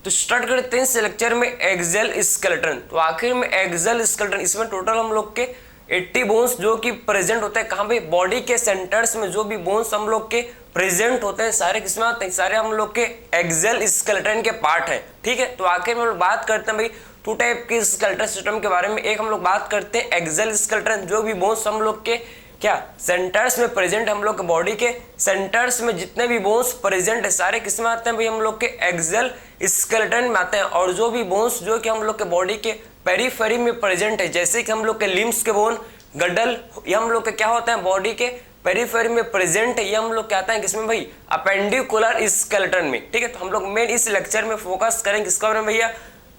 तो स्टार्ट करते हैं इस लेक्चर में एक्सेल स्केलेटन। तो आखिर में एक्सेल स्केलेटन, इसमें टोटल हम लोग के 80 बोन्स जो कि प्रेजेंट होते हैं कहाँ पे, बॉडी के सेंटर्स में जो भी बोन्स हम लोग के प्रेजेंट होते हैं सारे किसमें आते हैं, सारे हम लोग के एक्सेल स्केलेटन के पार्ट है। ठीक है, तो आखिर में हम लोग बात करते हैं भाई टू टाइप के स्केलेटन सिस्टम के बारे में। एक हम लोग बात करते हैं एक्सेल स्केलेटन, जो भी बोन्स हम लोग के क्या सेंटर्स में प्रेजेंट, हम लोग के बॉडी के सेंटर्स में जितने भी बोन्स प्रेजेंट है सारे किसमें आते हैं भाई, हम लोग के एक्सेल स्केलेटन में आते हैं। और जो भी बोन्स जो कि हम लोग के बॉडी के पेरीफेरी में प्रेजेंट है, जैसे कि हम लोग के लिम्स के बोन, गडल, ये हम लोग के क्या होता है बॉडी के पेरीफेरी में प्रेजेंट है, ये हम लोग कहते हैं किसमें भाई, अपेंडिकुलर स्केलेटन में। ठीक है, तो हम लोग मेन इस लेक्चर में फोकस करेंगे किसके बारे में भैया,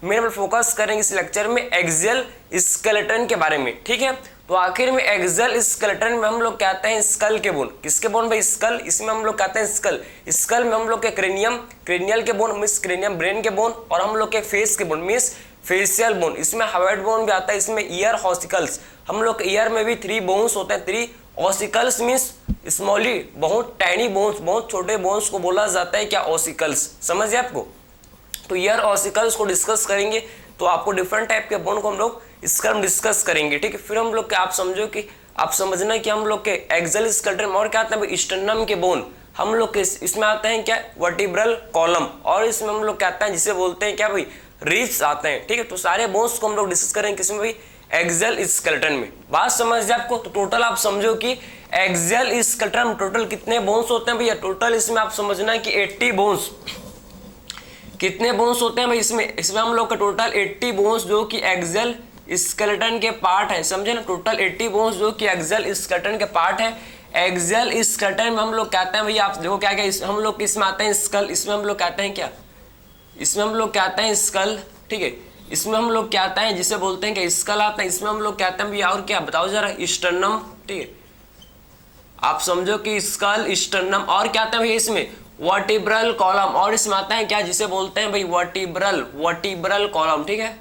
मेन फोकस करेंगे इस लेक्चर में एक्सेल स्केलेटन के बारे में। ठीक है, तो आखिर में एक्सेल स्केलेटन में हम लोग कहते हैं स्कल के बोन, किसके बोन भाई, स्कल, इसमें हम लोग कहते हैं स्कल। स्कल में हम लोग के क्रेनियम, क्रेनियल के बोन मिस क्रेनियम ब्रेन के बोन, और हम लोग के फेस के बोन मिस फेशियल बोन। इसमें हार्ट बोन भी आता है, इसमें ईयर ऑसिकल्स, हम लोग के ईयर में भी 3 बोन्स होते हैं। 3 ऑसिकल्स मीन्स स्मॉली, बहुत टाइनी बोन्स, बहुत छोटे बोन्स को बोला जाता है क्या, ऑसिकल्स। समझिए आपको, तो ईयर ऑसिकल्स को डिस्कस करेंगे, तो आपको डिफरेंट टाइप के बोन को हम लोग इसका हम डिस्कस करेंगे। ठीक है, फिर हम लोग आप समझो कि आप समझना कि हम लोग के एक्सेल स्केलेटन में और क्या आता है, स्टर्नम के बोन हम लोग के इसमें आते हैं क्या, वर्टिब्रल कॉलम, और इसमें हम लोग क्या आता है जिसे बोलते हैं क्या भाई, रिब्स आते हैं। ठीक है, तो सारे बोन्स को हम लोग डिस्कस करेंगे किसमें भाई, एक्सेल स्केलेटन में। बात समझ जाए आपको, तो टोटल आप समझो कि एक्सेल स्केलेटन में टोटल कितने बोन्स होते हैं भैया, टोटल इसमें आप समझना है कि 80 बोन्स। कितने बोन्स होते हैं भाई इसमें हम लोग का टोटल 80 बोन्स जो कि एक्सेल स्केलेटन के पार्ट है, समझे ना, टोटल 80 बोन्स जो कि एक्सेल स्केलेटन के पार्ट है। एक्सेल स्केलेटन में हम लोग कहते हैं भैया, आप देखो क्या क्या हम लोग इसमें आते हैं स्कल, इसमें हम लोग कहते हैं क्या, इसमें हम लोग कहते हैं स्कल। ठीक है, इसमें हम लोग क्या आता है जिसे बोलते हैं क्या, स्कल आता है। इसमें हम लोग कहते हैं भैया और क्या बताओ जरा, स्टर्नम। ठीक है, आप समझो कि स्कल, स्टर्नम, और क्या आता है भैया इसमें, वर्टिब्रल कॉलम, और इसमें आता है क्या जिसे बोलते हैं भाई वर्टिब्रल कॉलम। ठीक है,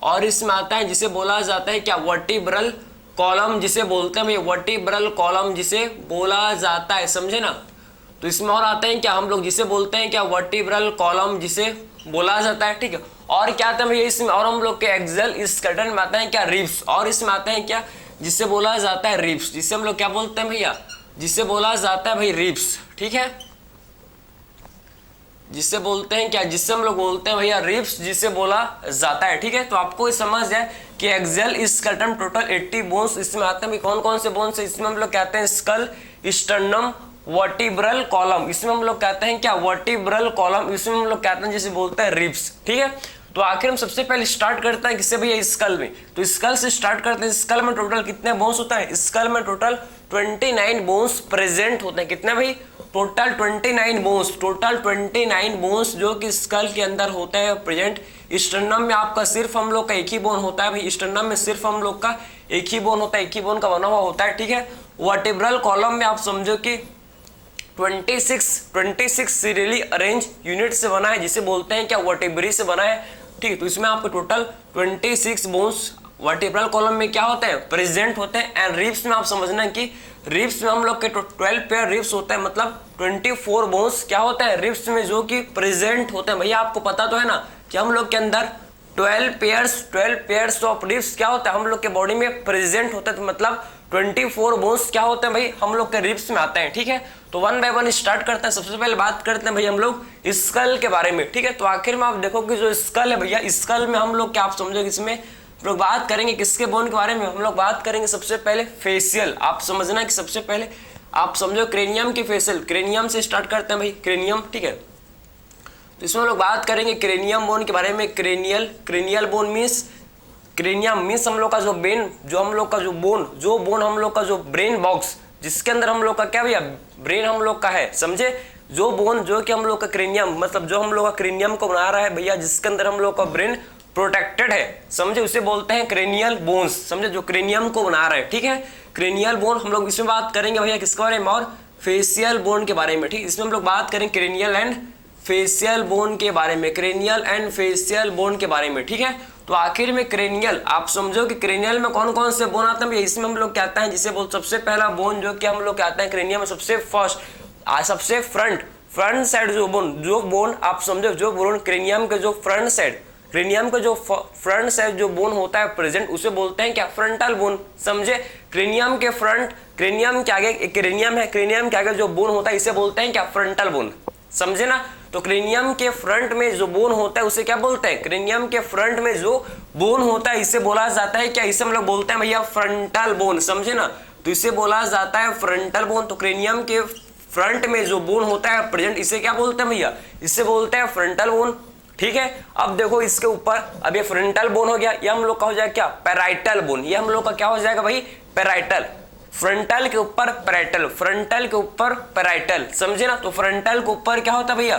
और इसमें आता है जिसे बोला जाता है क्या, वर्टिब्रल कॉलम, जिसे बोलते हैं भाई वर्टिब्रल कॉलम जिसे बोला जाता है, समझे ना। तो इसमें और आते हैं क्या हम लोग जिसे बोलते हैं क्या, वर्टिब्रल कॉलम जिसे बोला जाता है। ठीक है, और क्या आता है भैया इसमें, और हम लोग के एक्सेल स्केलेटन में आता है क्या, रिब्स, और इसमें आते हैं क्या जिसे बोला जाता है रिब्स, जिसे हम लोग क्या बोलते हैं भैया, जिसे बोला जाता है भाई रिब्स। ठीक है, जिसे बोलते हैं क्या, जिससे हम लोग बोलते हैं भैया रिब्स, जिसे बोला जाता है। ठीक है, तो आपको ये समझ जाए कि एक्सेल स्केलेटन टोटल 80 बोन्स इसमें आते हैं। कौन कौन से बोन्स है इसमें, हम लोग कहते हैं स्कल, स्टर्नम, वर्टिब्रल कॉलम, इसमें हम लोग कहते हैं क्या, वर्टिब्रल कॉलम, इसमें हम लोग कहते हैं जिसे बोलते हैं रिब्स। ठीक है, तो आखिर हम सबसे पहले स्टार्ट करते हैं किससे भैया, स्कल में। तो स्कल से स्टार्ट करते हैं। स्कल में टोटल कितने बोन्स होता है, स्कल में टोटल 29 बोन्स प्रेजेंट होते हैं। कितने भाई, टोटल 29 बोन्स, टोटल 29 बोन्स जो कि स्कल के अंदर होते हैं प्रेजेंट। स्टर्नम में आपका सिर्फ हम लोग का एक ही बोन होता है भाई, स्टर्नम में सिर्फ हम लोग का एक ही बोन होता है, एक ही बोन का बना हुआ होता है। ठीक है, वर्टिब्रल कॉलम में आप समझो कि 26 सीरियली अरेंज यूनिट से बना है, जिसे बोलते हैं क्या, वर्टिब्री से बना है। ठीक है, तो इसमें आपको टोटल 26 बोन्स वर्टिब्रल कॉलम में क्या होते हैं, प्रेजेंट होते हैं। एंड रिब्स में आप समझना कि रिब्स में हम लोग के 12 पेयर रिब्स होते हैं, मतलब 24 बोन्स क्या होता है रिब्स में जो कि प्रेजेंट होते हैं। भैया आपको पता तो है ना कि हम लोग के अंदर 12 पेयर्स ऑफ रिब्स क्या होता है हम लोग के बॉडी में प्रेजेंट होते हैं, तो मतलब 24 बोन्स क्या होते हैं भाई हम लोग के रिब्स में आते हैं। ठीक है, तो वन बाय वन स्टार्ट करते हैं। सबसे पहले बात करते हैं भाई हम लोग स्कल के बारे में। ठीक है, तो आखिर में आप देखो कि जो स्कल है भैया, स्कल में हम लोग क्या आप समझो इसमें हम लोग बात करेंगे किसके बोन के बारे में, हम लोग बात करेंगे सबसे पहले फेशियल। आप समझना कि सबसे पहले आप समझो क्रेनियम की फेशियल, क्रेनियम से स्टार्ट करते हैं भाई, क्रेनियम। ठीक है, तो इसमें हम लोग बात करेंगे क्रेनियम बोन के बारे में। Cranial bone means, cranium means हम लोग का जो ब्रेन, जो हम लोग का जो बोन हम लोग का जो ब्रेन बॉक्स, जिसके अंदर हम लोग का क्या भैया, ब्रेन हम लोग का है, समझे। जो बोन जो कि हम लोग का क्रेनियम, मतलब जो हम लोग का क्रेनियम को बना रहा है भैया, जिसके अंदर हम लोग का ब्रेन प्रोटेक्टेड है, समझे, उसे बोलते हैं क्रेनियल बोन्स, समझे, जो क्रेनियम को बना रहे हैं। ठीक है, क्रेनियल बोन हम लोग इसमें बात करेंगे भैया किसके बारे में, और फेशियल बोन के बारे में। ठीक, इसमें हम लोग बात करेंगे क्रेनियल एंड फेशियल बोन के बारे में, क्रेनियल एंड फेशियल बोन के बारे में। ठीक है, तो आखिर में क्रेनियल, आप समझो कि क्रेनियल में कौन कौन से बोन आते हैं भैया, इसमें हम लोग कहते हैं जिसे बोल सबसे पहला बोन जो कि हम लोग कहते हैं क्रेनियम में सबसे फर्स्ट, सबसे फ्रंट साइड जो बोन आप समझो, जो बोन क्रेनियम के जो फ्रंट साइड, क्रेनियम का जो फ्रंट साइड जो बोन होता है प्रेजेंट, उसे बोलते हैं क्या, फ्रंटल बोन। समझे, क्रेनियम के फ्रंट, क्रेनियम के आगे क्रेनियम है, क्रेनियम के आगे जो बोन होता है इसे बोलते हैं क्या, फ्रंटल बोन। समझे ना, तो क्रेनियम के फ्रंट में जो बोन होता है उसे क्या बोलते हैं, क्रेनियम के फ्रंट में जो बोन होता है इसे बोला जाता है क्या, इसे हम लोग बोलते हैं भैया फ्रंटल बोन। समझे ना, तो इसे बोला जाता है फ्रंटल बोन। तो क्रेनियम के फ्रंट में जो बोन होता है प्रेजेंट, इसे क्या बोलते हैं भैया, इसे बोलते हैं फ्रंटल बोन। ठीक है, अब देखो इसके ऊपर, अब ये फ्रंटल बोन हो गया, ये हम लोग का हो जाएगा क्या, पैराइटल बोन। ये हम लोग का क्या हो जाएगा भाई, पैराइटल। फ्रंटल के ऊपर पैराइटल, फ्रंटल के ऊपर पैराइटल। समझे ना, तो फ्रंटल के ऊपर क्या होता है भैया,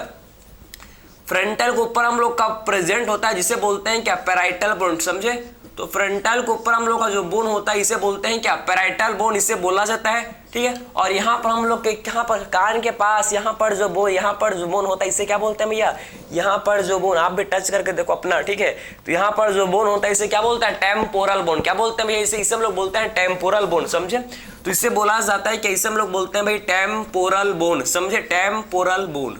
फ्रंटल के ऊपर हम लोग का प्रेजेंट होता है जिसे बोलते हैं क्या, पैराइटल बोन। समझे, तो फ्रंटल के ऊपर हम लोग का जो बोन होता है इसे बोलते हैं क्या, पैराइटल बोन, इसे बोला जाता है। ठीक है, और यहाँ पर हम लोग के, यहाँ पर कान के पास यहाँ पर जो बोन, यहाँ पर जो बोन होता है इसे क्या बोलते हैं भैया, यहाँ पर जो बोन, आप भी टच करके देखो अपना। ठीक है, तो यहाँ पर जो बोन होता है इसे क्या बोलते हैं, टेम्पोरल बोन। क्या बोलते हैं भैया, इसे हम लोग बोलते हैं टेम्पोरल बोन। समझे, तो इसे बोला जाता है कि इसे हम लोग बोलते हैं भाई टेम्पोरल बोन। समझे, टेम्पोरल बोन,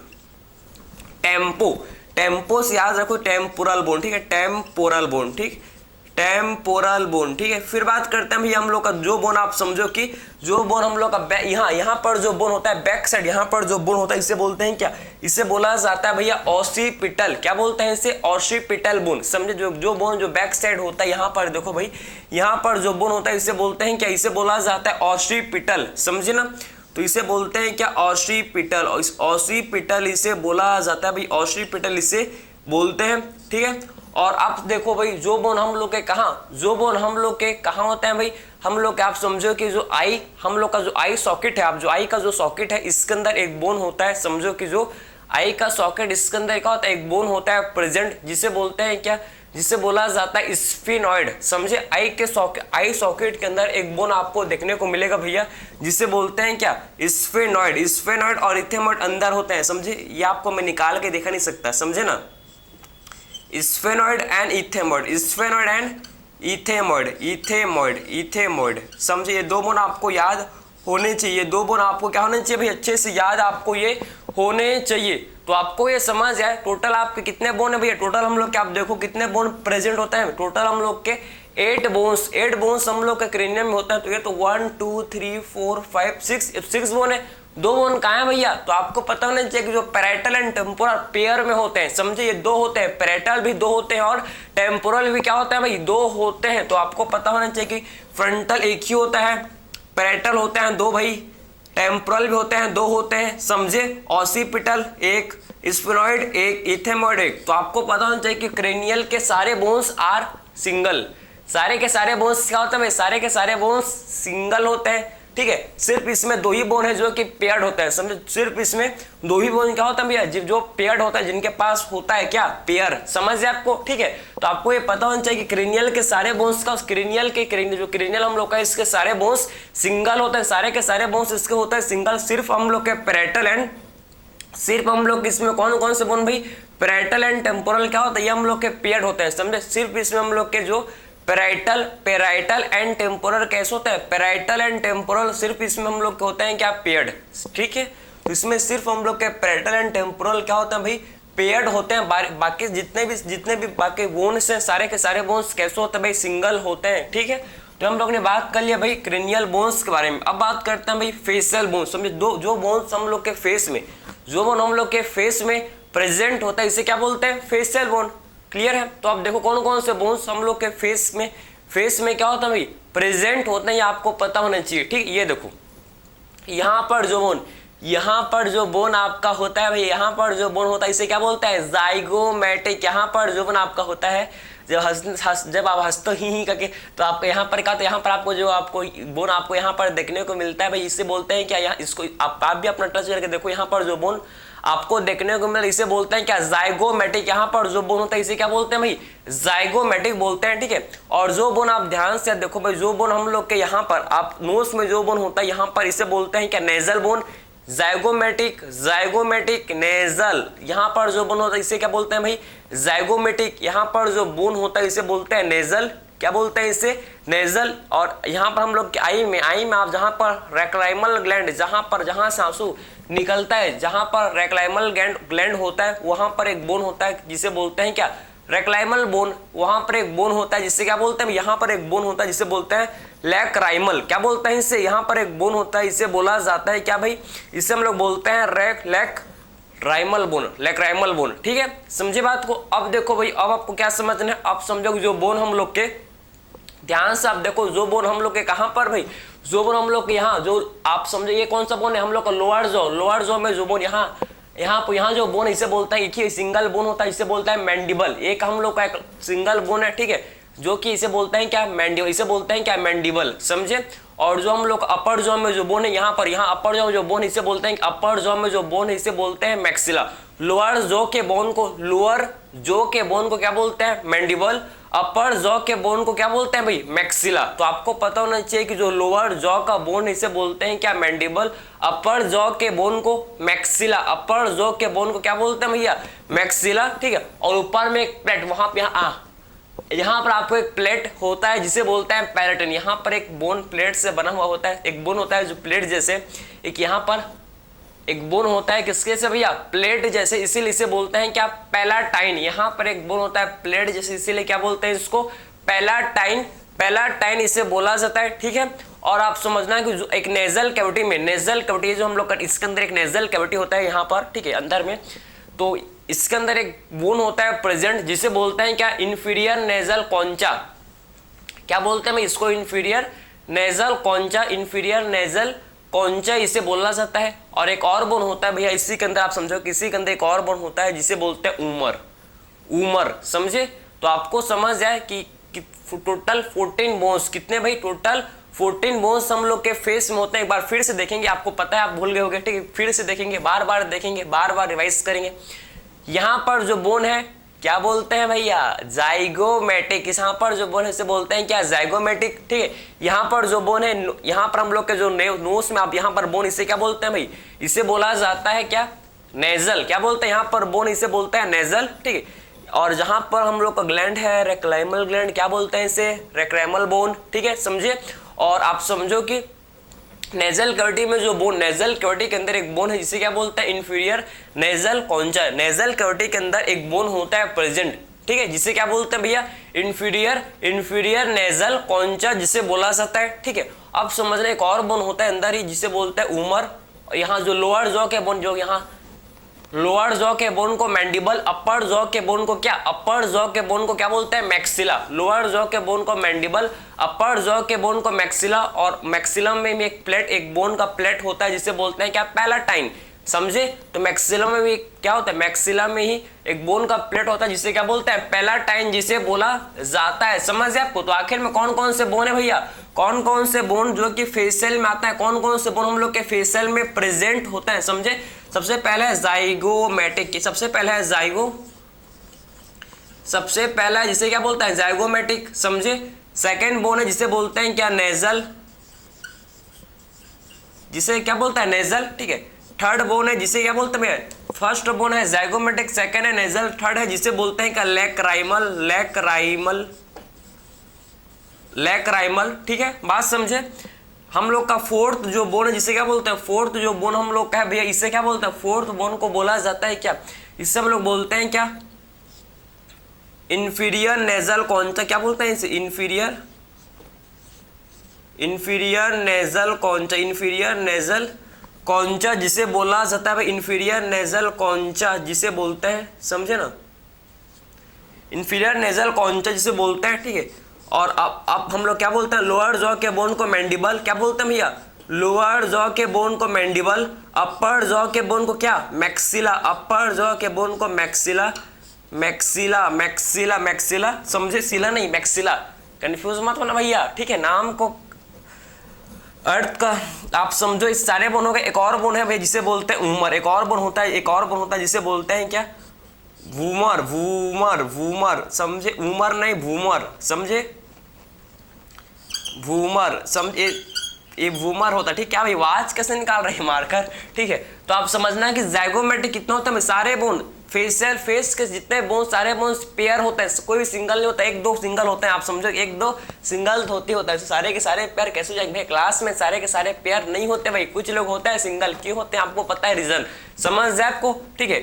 टेम्पो, टेम्पो से याद रखो, टेम्पोरल बोन। ठीक है, टेम्पोरल बोन, ठीक, टेम्पोरल बोन। ठीक है, फिर बात करते हैं भैया हम लोग का जो बोन, आप समझो कि जो बोन हम लोग का यहाँ पर जो बोन होता है बैक साइड, यहाँ पर जो बोन होता है इसे बोलते हैं क्या, इसे बोला जाता है भैया ऑसिपिटल। क्या बोलते हैं इसे, ऑसिपिटल बोन। समझे, जो बोन जो बैक साइड होता है, यहाँ पर देखो भाई, यहाँ पर जो बोन होता है इसे बोलते हैं क्या, इसे बोला जाता है ऑसिपिटल। समझे ना, तो इसे बोलते हैं क्या, ऑसिपिटल। और इस ऑसिपिटल इसे बोला जाता है भाई, ऑसिपिटल इसे बोलते हैं। ठीक है, और आप देखो भाई, जो बोन हम लोग के कहाँ, जो बोन हम लोग के कहाँ होते हैं भाई, हम लोग के, आप समझो कि जो आई, हम लोग का जो आई सॉकेट है, आप जो आई का जो सॉकेट है इसके अंदर एक बोन होता है। समझो कि जो आई का सॉकेट, इसके अंदर क्या होता है, एक बोन होता है प्रेजेंट, जिसे बोलते हैं क्या, जिसे बोला जाता है स्फिनॉइड। समझे, आई सॉकेट के अंदर एक बोन आपको देखने को मिलेगा भैया, जिसे बोलते हैं क्या, स्फिनॉइड। स्फिनॉइड और इथेमॉइड अंदर होते हैं। समझे, ये आपको मैं निकाल के दिखा नहीं सकता। समझे ना, स्फेनॉइड एंड इथेमॉइड, स्फेनॉइड एंड इथेमॉइड, इथेमॉइड। समझे, ये दो बोन आपको याद होने चाहिए, दो बोन आपको क्या होने चाहिए भाई, अच्छे से याद आपको ये होने चाहिए। तो आपको ये समझ आए, टोटल आपके कितने बोन है भैया, टोटल हम लोग के, आप देखो कितने बोन प्रेजेंट होते हैं, टोटल हम लोग के 8 बोन्स हम लोग के क्रेनियम में होता है। तो ये तो 1 2 3 4 5 6 बोन है। 2 बोन कहाँ है भैया, तो आपको पता होना चाहिए कि जो पैराइटल एंड टेम्पोरल पेयर में होते हैं। समझे, ये 2 होते हैं, पैराइटल भी 2 होते हैं और टेम्पोरल भी क्या होता है भाई, 2 होते हैं। तो आपको पता होना चाहिए कि फ्रंटल एक ही होता है, पैराइटल होते हैं 2 भाई, टेम्पोरल भी होते हैं 2 होते हैं। समझे, ऑसिपिटल 1, स्फेनॉइड 1, इथेमॉइड 1। तो आपको पता होना चाहिए कि क्रेनियल के सारे बोन्स आर सिंगल, सारे के सारे बोन्स क्या होते हैं भाई, सारे के सारे बोन्स सिंगल होते हैं। ठीक है, सिर्फ इसमें 2 ही बोन है जो कि पेयर्ड होता है। समझे, सिर्फ इसमें 2 ही बोन क्या होता है भैया, जो पेयर्ड होता है, जिनके पास होता है क्या, पेयर। समझ आपको। ठीक है, तो आपको ये पता होना चाहिए कि क्रेनियल के सारे बोन्स का, क्रेनियल जो क्रेनियल हम लोग का, इसके सारे बोन्स सिंगल होते हैं, सारे के सारे बोन्स इसके होता है सिंगल। सिर्फ हम लोग के पैराइटल एंड, सिर्फ हम लोग इसमें कौन कौन से बोन भाई, पैराइटल एंड टेम्पोरल क्या होता है, ये हम लोग के पेयर्ड होते हैं। समझे, सिर्फ इसमें हम लोग के जो पैराइटल एंड टेम्पोरल कैसे होता है, पैराइटल एंड टेम्पोरल सिर्फ इसमें हम लोग के होते हैं क्या, पेयर्ड। ठीक है, तो इसमें सिर्फ हम लोग के पैराइटल एंड टेम्पोरल क्या होता है भाई, पेयर्ड होते हैं। बाकी जितने भी बाकी बोन्स हैं, सारे के सारे बोन्स कैसे होते हैं भाई, सिंगल होते हैं। ठीक है, तो हम लोग ने बात कर लिया भाई क्रेनियल बोन्स के बारे में। अब बात करते हैं भाई फेशियल बोन्स। समझे, जो बोन्स हम लोग के फेस में, जो बोन हम लोग के फेस में प्रेजेंट होता है इसे क्या बोलते हैं, फेशियल बोन। क्लियर है, तो आप देखो कौन कौन से बोन्स हम लोग के फेस में क्या होता है भाई, प्रेजेंट होते हैं, ये आपको पता होना चाहिए। ठीक, ये देखो यहाँ पर जो बोन आपका होता है भाई, यहाँ पर जो बोन होता है इसे क्या बोलता है, जाइगोमेटिक। यहाँ पर जो बोन आपका होता है, जब आप हंसते ही करके, तो आपको यहाँ पर क्या, तो यहाँ पर आपको जो बोन आपको यहाँ पर देखने को मिलता है भाई, इसे बोलते हैं क्या, यहाँ इसको आप भी अपना टच करके देखो, यहाँ पर जो बोन आपको देखने को मिला इसे बोलते हैं क्या, जाइगोमेटिक। यहाँ पर जो बोन होता है इसे क्या बोलते हैं भाई, जाइगोमेटिक बोलते हैं। ठीक है, और जो बोन आप ध्यान से देखो भाई, जो बोन हम लोग के यहाँ पर, आप नोज में जो बोन होता है यहाँ पर, इसे बोलते हैं क्या, नेजल बोन। Zygomatic nasal. यहाँ पर जो बोन होता है इसे क्या बोलते हैं भाई, जाइगोमेटिक। यहाँ पर जो बोन होता है इसे बोलते हैं नेजल क्या बोलते हैं इसे, नेजल। और यहाँ पर हम लोग आई में आप जहाँ पर रेक्लाइमल ग्लैंड, जहाँ से आंसू निकलता है, जहाँ पर रेक्लाइमल ग्लैंड होता है, वहां पर एक बोन होता है जिसे बोलते हैं क्या, रेक्लाइमल बोन। वहां पर एक बोन होता है जिसे क्या बोलते हैं, यहाँ पर एक बोन होता है जिसे बोलते हैं लैक्राइमल। क्या बोलते हैं इसे, यहाँ पर एक बोन होता है, इसे बोला जाता है क्या भाई, इसे हम लोग बोलते हैं लैक्राइमल बोन। ठीक है, समझे बात को। अब देखो भाई, अब आपको क्या समझना है, अब समझो जो बोन हम लोग के, ध्यान से आप देखो, जो बोन हम लोग के कहां पर भाई, जो बोन हम लोग के यहाँ, जो आप समझो ये कौन सा बोन है, हम लोग का लोअर जॉ में जो बोन यहाँ जो बोन इसे बोलता है, एक ही सिंगल बोन होता है, इसे बोलता है मैंडिबल। एक हम लोग का एक सिंगल बोन है, ठीक है, जो कि इसे बोलते हैं क्या, मैंडिबल, इसे बोलते हैं क्या, मैंडिबल, समझे। और जो हम लोग अपर जॉ में जो बोन है, यहाँ अपर जॉ में जो बोन इसे बोलते हैं, अपर जॉ में जो बोन है इसे बोलते हैं मैक्सिला। लोअर जॉ के बोन को क्या बोलते हैं, मैंडिबल। अपर जॉ के बोन को क्या बोलते हैं भाई, मैक्सिला। तो आपको पता होना चाहिए कि जो लोअर जॉ का बोन इसे बोलते हैं क्या, मैंडिबल। अपर जॉ के बोन को मैक्सिला, अपर जॉ के बोन को क्या बोलते हैं भैया, मैक्सिला, ठीक है। और ऊपर में एक प्लेट, वहां पे यहाँ पर आपको एक प्लेट होता है जिसे बोलते हैं पैलेटन। यहाँ पर एक बोन प्लेट से बना हुआ होता है, एक बोन होता है जो प्लेट जैसे, एक यहाँ पर एक बोन होता है किसके से भैया, प्लेट जैसे, इसीलिए इसे बोलते हैं क्या, पैलाटाइन। यहाँ पर एक बोन होता है प्लेट जैसे, इसीलिए क्या बोलते हैं इसको, पैलाटाइन इसे बोला जाता है, ठीक है। और आप समझना है कि जो एक नेजल कैविटी में, नेजल कैविटी जो हम लोग, इसके अंदर एक नेजल कैविटी होता है यहाँ पर, ठीक है, अंदर में, तो इसके अंदर एक बोन होता है प्रेजेंट जिसे बोलते हैं क्या, इंफीरियर नेजल कॉन्चा। क्या बोलते हैं इसको, इंफीरियर नेजल कॉन्चा इसे बोला जाता है। और एक और बोन होता है भैया इसी के अंदर, आप समझो किसी के अंदर एक और बोन होता है जिसे बोलते हैं ऊमर, समझे। तो आपको समझ जाए कि टोटल 14 बोन्स, कितने भाई, टोटल 14 बोन्स हम लोग के फेस में होते हैं। एक बार फिर से देखेंगे, आपको पता है आप भूल गए होंगे, ठीक है, फिर से देखेंगे, बार बार देखेंगे, बार बार रिवाइज करेंगे। यहाँ पर जो बोन है क्या बोलते हैं भैया, जाइगोमेटिक। यहाँ पर जो बोन है इसे बोलते हैं क्या, जाइगोमेटिक, ठीक है। यहाँ पर जो बोन है, यहाँ पर हम लोग के जो नोस में आप यहाँ पर बोन, इसे क्या बोलते हैं भाई, इसे बोला जाता है क्या, नेजल। क्या बोलते हैं यहाँ पर बोन, इसे बोलते हैं नेजल, ठीक है। और जहां पर हम लोग का ग्लैंड है, रेक्लाइमल ग्लैंड, क्या बोलते हैं इसे, रेक्लाइमल बोन, ठीक है, समझे। और आप समझो कि नेजल कैविटी में जो बोन, नेजल कैविटी के अंदर एक बोन है जिसे क्या बोलते हैं, इंफीरियर नेजल कॉन्चा। नेजल कैविटी के अंदर एक बोन होता है प्रेजेंट, ठीक है, जिसे क्या बोलते हैं भैया, इंफीरियर नेजल कॉन्चा जिसे बोला जाता है, ठीक है। अब समझना एक और बोन होता है अंदर ही जिसे बोलते हैं ऊमर। यहाँ जो लोअर जॉ के बोन, जो यहाँ लोअर जॉ के बोन को मैंडिबल, अपर जॉ के बोन को क्या, अपर जॉ के बोन को क्या बोलते हैं, मैक्सिला। लोअर जॉ के बोन को मैंडिबल, अपर जॉ के बोन को मैक्सिला। और मैक्सिलम में भी एक प्लेट, एक बोन का प्लेट होता है जिसे बोलते हैं क्या, पैलाटाइन, समझे। तो मैक्सिलम में भी क्या होता है, मैक्सिला में ही एक बोन का प्लेट होता है जिसे क्या बोलते हैं, पैलाटाइन जिसे बोला जाता है, समझ आपको। तो आखिर में कौन कौन से बोन है भैया, कौन कौन से बोन जो कि फेशियल में आता है, कौन कौन से बोन हम लोग के फेशियल में प्रेजेंट होता है, समझे। सबसे पहले है जाइगोमेटिक, सबसे पहला है सबसे पहला जिसे क्या बोलता है, जाइगोमेटिक, समझे। सेकंड बोन है जिसे बोलते हैं क्या, नेजल, जिसे क्या बोलता है, नेजल, ठीक है। थर्ड बोन है जिसे क्या बोलते हैं, फर्स्ट बोन है जाइगोमेटिक, सेकंड है नेजल, थर्ड है जिसे बोलते हैं क्या, लैक्राइमल, ठीक है, बात समझे। हम लोग का फोर्थ जो बोन है जिसे क्या बोलते हैं, फोर्थ जो बोन हम लोग का है भैया, इसे क्या बोलते हैं, फोर्थ बोन को बोला जाता है क्या, इससे हम लोग बोलते हैं क्या, इंफीरियर नेजल कॉन्चा। क्या बोलते हैं इसे, इंफीरियर नेजल कॉन्चा जिसे बोला जाता है, इंफीरियर नेजल कॉन्चा जिसे बोलते हैं, समझे ना, इंफीरियर नेजल कॉन्चा जिसे बोलते हैं, ठीक है। और अब हम लोग क्या बोलते हैं, लोअर जॉ के बोन को मैंडिबल, क्या बोलते हैं भैया, लोअर जॉ के बोन को मैंडिबल। अपर जॉ के बोन को क्या, मैक्सिला, अपर जॉ के बोन को मैक्सिला, समझे, सिला नहीं मैक्सिला, कंफ्यूज मत होना भैया, ठीक है। नाम को अर्थ का आप समझो, इस सारे बोनों का एक और बोन है भैया जिसे बोलते हैं ऊमर। एक और बोन होता है जिसे बोलते हैं क्या, वूमर, समझे, ऊमर नहीं वूमर, समझे, वूमर, समझे, ये वूमर होता है, ठीक है। आवाज कैसे निकाल रहे हैं मारकर, ठीक है। तो आप समझना कि जाइगोमेटिक कितना होता है, सारे बोन फेशियल फेस के जितने बोन सारे बोन्स पेयर होते हैं, कोई भी सिंगल नहीं होता, एक दो सिंगल होते हैं, आप समझो एक दो सिंगल होता है, सारे के सारे पेयर कैसे हो जाएंगे भाई, क्लास में सारे के सारे पेयर नहीं होते भाई, कुछ लोग होते हैं सिंगल, क्यों होते हैं आपको पता है रीजन, समझ जाए आपको, ठीक है।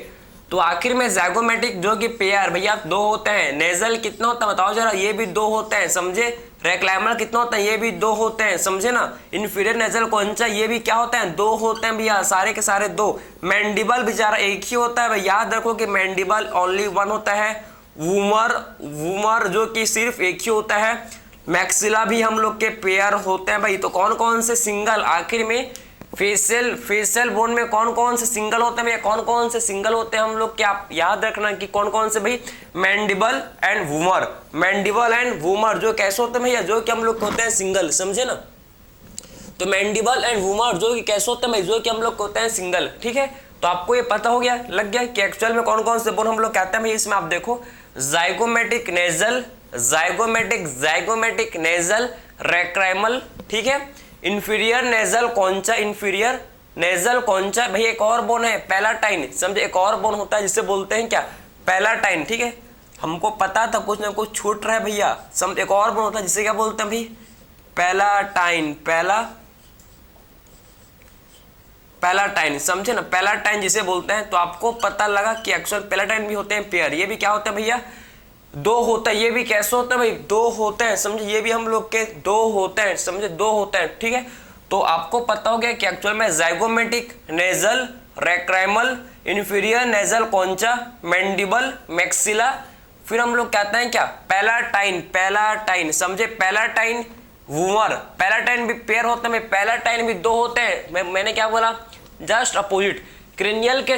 तो आखिर में ज़ाइगोमेटिक जो कि पेयर भैया दो होते हैं, नेजल कितना होता है बताओ जरा, ये भी दो होते हैं, समझे। रेक्लाइमर कितना होता है, ये भी दो होते हैं, समझे ना। इंफीरियर नेजल कॉन्चा ये भी क्या होता है, दो होते हैं भैया, सारे के सारे दो। मैंडिबल बेचारा एक ही होता है भाई, याद रखो कि मैंडिबल ओनली वन होता है। वूमर जो कि सिर्फ एक ही होता है। मैक्सिला भी हम लोग के पेयर होते हैं भाई। तो कौन कौन से सिंगल, आखिर में फेशियल बोन में कौन कौन से सिंगल होते हैं भैया, कौन कौन से सिंगल होते हैं हम लोग, क्या आप याद रखना कि कौन कौन से भाई, mandible and vomer. Mandible and vomer जो कैसे होते हैं भैया, जो कि हम लोग होते हैं सिंगल, समझे ना। तो मैंडिबल एंड वूमर जो कि कैसे होते हैं भाई, जो कि हम लोग होते हैं सिंगल, ठीक है। तो आपको ये पता हो गया, लग गया कि एक्चुअल में कौन कौन से बोन हम लोग कहते हैं भाई। इसमें आप देखो, जाइगोमेटिक नेजल, जाइगोमेटिक नेजल रेक्राइमल, ठीक है। इंफीरियर नेजल कॉन्चा, इंफीरियर नेजल कॉन्चा भाई। एक और बोन है पैलाटाइन, समझे, एक और बोन होता है जिसे बोलते हैं क्या, पैलाटाइन, ठीक है। हमको पता था कुछ ना कुछ छूट रहा है भैया, समझ। एक और बोन होता है जिसे क्या बोलते हैं भाई, पैलाटाइन, पैलाटाइन, समझे ना, पैलाटाइन जिसे बोलते हैं। तो आपको पता लगा कि एक्चुअल पैलाटाइन भी होते हैं पेयर, ये भी क्या होता है भैया, दो होता है। ये भी कैसे होता है भाई, दो होते हैं, समझे। ये भी हम लोग के दो होते हैं, समझे, दो होते हैं, ठीक है। तो आपको पता हो गया कि एक्चुअल में zygomatic nasal lacrimal, inferior nasal concha, mandible, maxilla, फिर हम लोग कहते हैं क्या, पैलाटाइन, समझे। पैलाटाइन वूमर, पैलाटाइन भी पेयर होते हैं, पैलाटाइन भी दो होते हैं। मैंने क्या बोला, जस्ट अपोजिट। क्रेनियल के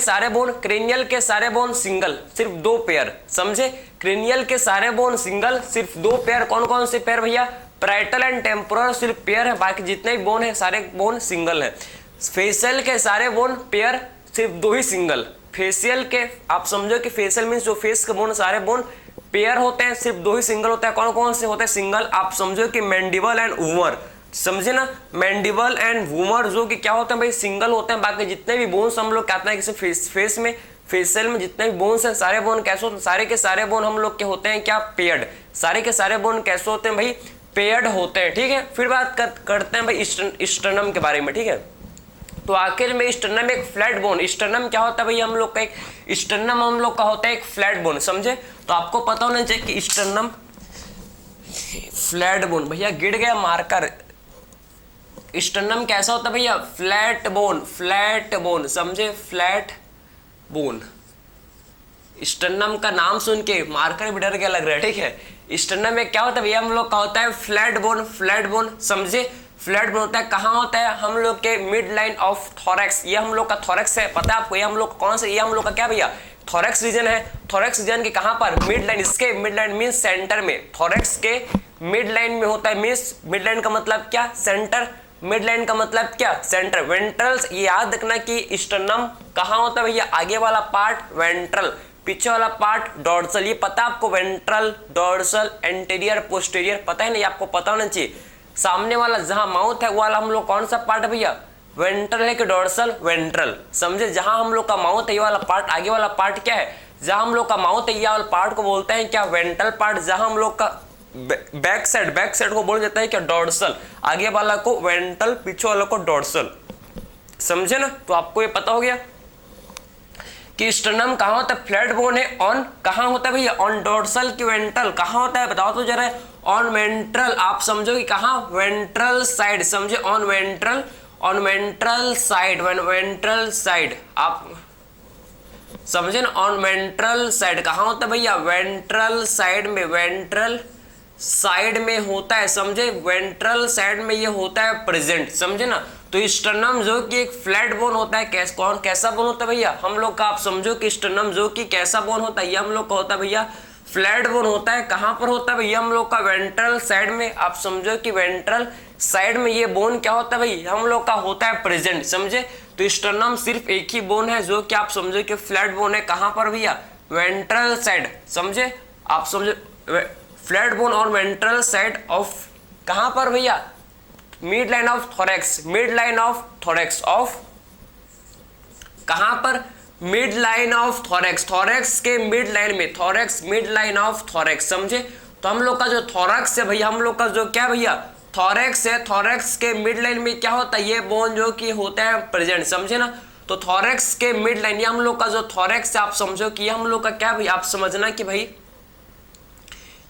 सारे बोन सिंगल, सिर्फ दो पेयर, समझे। क्रेनियल के सारे बोन सिंगल, सिर्फ दो पेयर। कौन कौन से पेयर भैया, पैराइटल एंड टेम्पोरल सिर्फ पेयर है, बाकी जितने भी बोन है सारे बोन सिंगल है। फेशियल के सारे बोन पेयर, सिर्फ दो ही सिंगल। फेशियल के आप समझो कि फेशियल मीन्स जो फेस के बोन सारे बोन पेयर होते हैं, सिर्फ दो ही सिंगल होता है। कौन कौन से होते हैं सिंगल, आप समझो कि मैंडिबल एंड वूमर, समझे ना। मैंडिबल एंड वूमर जो कि क्या होते हैं भाई, सिंगल होते हैं। बाकी जितने भी बोन्स हम लोग कहते हैं कि फेस में, फेशियल में जितने भी बोन्स हैं सारे बोन कैसे होते हैं, सारे के सारे बोन हम लोग के होते हैं क्या, पेयर्ड। सारे के सारे बोन कैसे होते हैं भाई, पेयर्ड होते हैं, ठीक है। फिर बात करते हैं भाई स्टर्नम के बारे में, ठीक है। तो आखिर में स्टर्नम एक फ्लैट बोन, स्टर्नम क्या होता है भाई, हम लोग का एक स्टर्नम हम लोग का होता है एक फ्लैट बोन, समझे। तो आपको पता होना चाहिए कि स्टर्नम फ्लैट बोन, भैया गिर गया मार्कर। स्टर्नम कैसा होता है भैया, फ्लैट बोन, समझे, फ्लैट बोन। स्टर्नम का नाम सुन के मार्कर भी डर गया लग रहा है, ठीक है। स्टर्नम में क्या होता है भैया, हम लोग का होता है फ्लैट बोन, समझे। फ्लैट बोन होता है, कहाँ होता है, हम लोग के मिड लाइन ऑफ थोरैक्स। ये हम लोग का थोरैक्स है, पता है आपको, ये हम लोग कौन सा, ये हम लोग का क्या भैया, थोरैक्स रीजन है। थोरैक्स रीजन के कहाँ पर, मिड लाइन, इसके मिड लाइन मीन्स सेंटर में, थोरैक्स के मिड लाइन में होता है। मीन्स मिड लाइन का मतलब क्या, सेंटर। मिड लाइन का मतलब क्या, सेंटर। वेंट्रल्स, ये याद रखना कि स्टर्नम कहाँ होता है भैया, आगे वाला पार्ट वेंट्रल, पीछे वाला पार्ट डॉर्सल। ये पता आपको, वेंट्रल, डॉर्सल, एंटीरियर, पोस्टीरियर, पता है नहीं, आपको पता होना चाहिए। सामने वाला जहां माउथ है वो वाला हम लोग कौन सा पार्ट है भैया, वेंट्रल है कि डॉर्सल, वेंट्रल, समझे। जहां हम लोग का माउथ है ये वाला पार्ट, आगे वाला पार्ट क्या है, जहां हम लोग का माउथ है ये वाला पार्ट को बोलते हैं क्या, वेंट्रल पार्ट। जहां हम लोग का बैक साइड को बोल जाता है क्या, डॉर्सल। आगे वाला को वेंट्रल, पीछे वाला को डॉर्सल, समझे ना। तो आपको ये पता हो गया कि स्टर्नम कहाँ होता है, फ्लैट बोन है। ऑन कहाँ होता है भैया, ऑन डॉर्सल की वेंट्रल, कहाँ होता है बताओ तो जरा। ऑन वेंट्रल, आप समझो कि कहाँ, वेंट्रल साइड, समझे। ऑन वेंट्रल साइड, आप समझे ना। ऑन वेंट्रल साइड कहाँ होता है भैया, वेंट्रल साइड में, वेंट्रल साइड में होता है, समझे। वेंट्रल साइड में ये होता है प्रेजेंट, समझे ना। तो स्टर्नम जो कि एक फ्लैट बोन होता है, कैसा बोन होता है भैया, हम लोग का, आप समझो कि स्टर्नम जो कि कैसा बोन होता है, ये हम लोग का होता है भैया फ्लैट बोन होता है। कहाँ पर होता है भैया, हम लोग का वेंट्रल साइड में। आप समझो कि वेंट्रल साइड में ये बोन क्या होता है भाई, हम लोग का होता है प्रेजेंट, समझे। तो स्टर्नम सिर्फ एक ही बोन है जो कि आप समझो कि फ्लैट बोन है। कहाँ पर भैया, वेंट्रल साइड, समझे। आप समझो फ्लैट बोन और वेंट्रल साइड ऑफ, कहाँ पर भैया, mid line of thorax, of कहाँ पर, mid line of thorax, thorax के मिड लाइन में, thorax mid line of thorax, समझे। तो हम लोग का जो थोरेक्स है भैया, हम लोग का जो क्या भैया थोरेक्स है, थोरेक्स के मिड लाइन में क्या होता है, ये बोन जो कि होता है प्रेजेंट, समझे ना। तो थोरेक्स के मिड लाइन, ये हम लोग का जो थोरेक्स है आप समझो कि ये हम लोग का क्या भैया, आप समझना कि भाई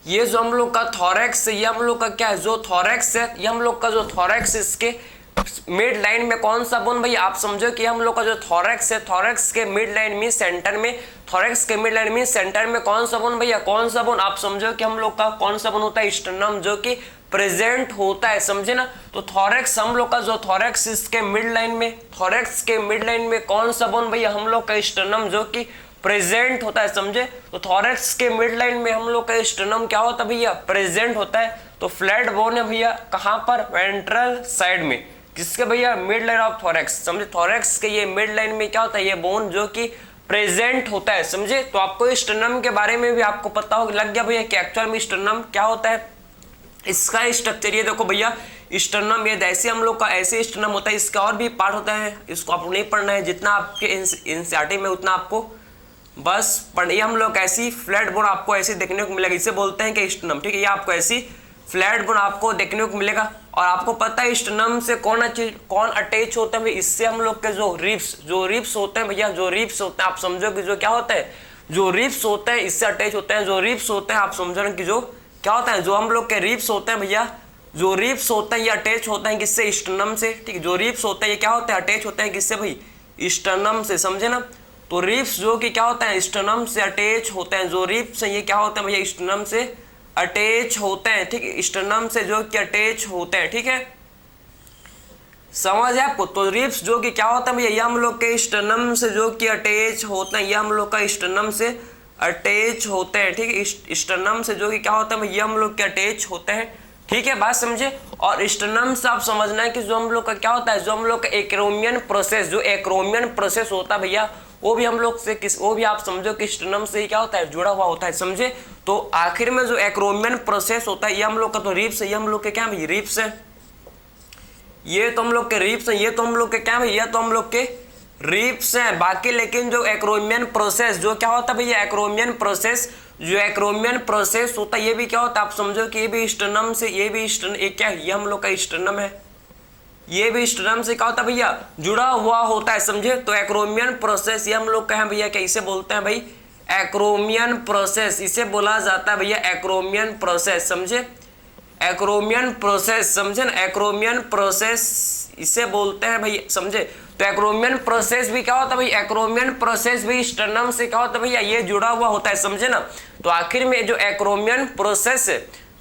ये जो हम लोग का थोरेक्स है, ये हम लोग का क्या है, जो थोरेक्स है, ये हम लोग का जो थोरेक्स इसके मिड लाइन में कौन सा बोन भैया, आप समझो कि हम लोग का जो थोरेक्स है, थोरेक्स के मिड लाइन में सेंटर में, थोरेक्स के मिड लाइन में सेंटर में कौन सा बोन भैया, कौन सा बोन, आप समझो कि हम लोग का कौन सा बोन होता है, स्टर्नम, जो कि प्रेजेंट होता है, समझे ना। तो थोरेक्स हम लोग का जो थोरेक्स इसके मिड लाइन में, थोरेक्स के मिड लाइन में कौन सा बोन भैया, हम लोग का स्टर्नम, जो कि प्रेजेंट होता है, समझे। तो थोरेक्स के मिड लाइन में हम लोग का स्टर्नम क्या होता है भैया, प्रेजेंट होता है। तो फ्लैट बोन है भैया कहां पर, वेंट्रल साइड में, किसके भैया, मिड लाइन ऑफ थोरेक्स, समझे। थोरेक्स के ये मिड लाइन में क्या होता है, ये बोन जो कि प्रेजेंट होता है, समझे। तो आपको स्टर्नम के बारे में भी आपको पता हो लग गया भैया कि एक्चुअल में स्टर्नम क्या होता है, इसका स्ट्रक्चर। ये देखो भैया स्टर्नम, ये जैसे हम लोग का ऐसे स्टर्नम होता है, इसका और भी पार्ट होता है, इसको आपको नहीं पढ़ना है, जितना आपके एनसीईआरटी में उतना आपको बस पढ़िए। हम लोग ऐसी फ्लैट बोन आपको ऐसी देखने को मिलेगा, इसे बोलते हैं कि स्टर्नम, ठीक है। ये आपको ऐसी फ्लैट बोन आपको देखने को मिलेगा। और आपको पता है स्टर्नम से कौन अटैच होता है, इससे हम लोग के जो रिब्स होते हैं भैया, जो रिब्स होते हैं आप समझो कि जो क्या होता है, जो रिब्स होते हैं इससे अटैच होते हैं। जो रिब्स होते हैं आप समझो कि जो क्या होता है, जो हम लोग के रिब्स होते हैं भैया, जो रिब्स होते हैं ये अटैच होते हैं किससे, स्टर्नम से, ठीक है। जो रिब्स होते हैं ये क्या होते हैं, अटैच होते हैं किससे भाई, स्टर्नम से, समझे ना। तो रिब्स जो कि क्या होता है, स्टर्नम से अटैच होते हैं। जो रिब्स हैं ये क्या होते हैं भैया, स्टर्नम से अटैच होते हैं, ठीक है, स्टर्नम से जो कि अटैच होते हैं, ठीक है, समझ है आपको। तो रिब्स जो कि क्या होता है भैया, ये हम लोग के स्टर्नम से जो कि अटैच होते हैं, ये हम लोग का स्टर्नम से अटैच होते हैं, ठीक है। स्टर्नम से जो कि क्या होता है भैया, हम लोग के अटैच होते हैं, ठीक है, बात समझे। और स्टर्नम से आप समझना है कि जो हम लोग का क्या होता है, जो हम लोग का एक्रोमियन प्रोसेस, जो एक्रोमियन प्रोसेस होता है भैया, वो भी हम लोग से वो भी आप समझो कि स्टर्नम से ही क्या होता है, जुड़ा हुआ होता है, समझे। तो आखिर में जो एक्रोमियन प्रोसेस होता है, ये हम लोग का तो रिब्स है, ये हम लोग के क्या भाई, रिब्स है, ये तो हम लोग के रिब्स है, ये तो हम लोग के क्या भैया, तो हम लोग के रिब्स हैं। बाकी लेकिन जो एक्रोमियन प्रोसेस जो क्या होता है भैया, एक्रोमियन प्रोसेस, जो एक्रोमियन प्रोसेस होता है ये भी क्या होता है, आप समझो कि ये भी स्टर्नम से, ये भी स्टर्न, ये क्या है, ये हम लोग का स्टर्नम है, ये भी स्टर्नम से क्या होता है भैया, जुड़ा हुआ होता है, समझे। तो एक्रोमियन प्रोसेस ये हम लोग कहें भैया, कैसे बोलते हैं भाई, एक्रोमियन प्रोसेस, इसे बोला जाता है भैया एक्रोमियन प्रोसेस, समझे। एक्रोमियन प्रोसेस, समझे ना, एक्रोमियन प्रोसेस इसे बोलते हैं भाई, समझे। तो एक्रोमियन प्रोसेस भी क्या होता है भाई, एक्रोमियन प्रोसेस भी स्टर्नम से क्या होता है भैया, ये जुड़ा हुआ होता है, समझे ना। तो आखिर में जो एक्रोमियन प्रोसेस,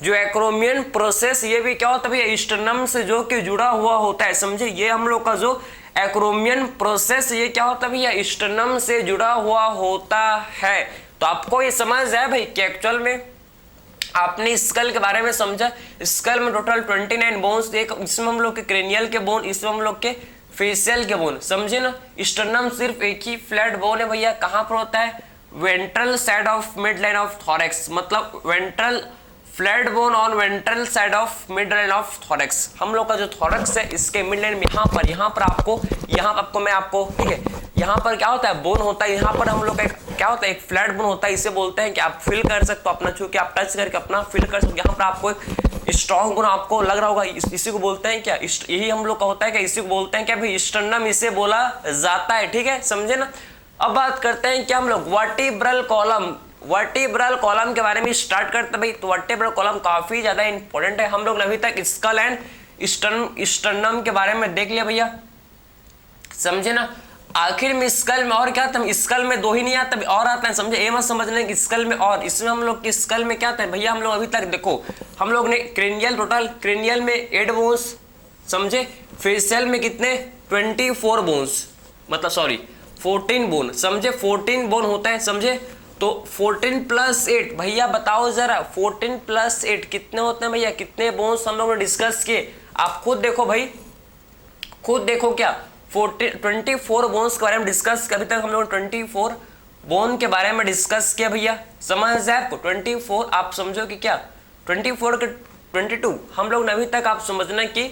जो एक्रोमियन प्रोसेस ये भी क्या होता है भैया, स्टर्नम से जो कि जुड़ा हुआ होता है, समझे। ये हम लोग का जो एक्रोमियन प्रोसेस ये क्या होता है भैया, स्टर्नम से जुड़ा हुआ होता है। तो आपको ये समझ आया भाई कि एक्चुअल में आपने स्कल के बारे में समझा। स्कल में टोटल 29 बोन्स, एक इसमें हम लोग के क्रेनियल के बोन, इसमें हम लोग के फेशियल के बोन, समझे ना। स्टर्नम सिर्फ एक ही फ्लैट बोन है भैया, कहाँ पर होता है, ventral side of mid line of thorax, मतलब ventral flat bone on ventral side of mid line of thorax. हम लोग का जो थोरेक्स है इसके मिड लाइन में यहाँ पर आपको मैं आपको ठीक है, यहाँ पर क्या होता है, बोन होता है, यहाँ पर हम लोग का क्या होता है, एक फ्लैट बोन होता है, इसे बोलते हैं कि आप फील कर सकते हो अपना, छू के आप टच करके अपना फील कर सकते हो। यहाँ पर आपको एक स्ट्रॉन्ग बोन आपको लग रहा होगा, इसी को बोलते हैं क्या, यही हम लोग का होता है क्या, इसी को बोलते हैं क्या भाई, स्टर्नम इसे बोला जाता है, ठीक है, समझे ना। अब बात करते हैं क्या हम लोग वर्टिब्रल कॉलम, वर्टिब्रल कॉलम के बारे में स्टार्ट करते हैं भाई। तो वर्टिब्रल कॉलम काफी ज्यादा इंपॉर्टेंट है। हम लोग ने अभी तक स्कल एंड स्टर्नम के बारे में देख लिया भैया, समझे ना। आखिर में स्कल में और क्या आता है, स्कल में दो ही नहीं आता और आता है, समझे। ये मत समझने कि स्कल में और, इसमें हम लोग की स्कल में क्या आता है भैया, हम लोग अभी तक देखो हम लोग ने क्रेनियल, टोटल क्रेनियल में 8 बोन्स, समझे। फेशियल में कितने 24 बोन्स, मतलब सॉरी 14 बोन, समझे, 14 बोन होता है, समझे। तो 14 + 8 भैया बताओ जरा, 14 + 8 कितने होते हैं भैया, कितने बोन्स हम लोग ने डिस्कस किए, आप खुद देखो भाई, खुद देखो क्या 24 बोन्स के बारे में डिस्कस, अभी तक हम लोग 24 बोन के बारे में डिस्कस किया भैया, समझ जाए आपको। 24 आप समझो कि क्या 24 के 22 हम लोग ने अभी तक आप समझना कि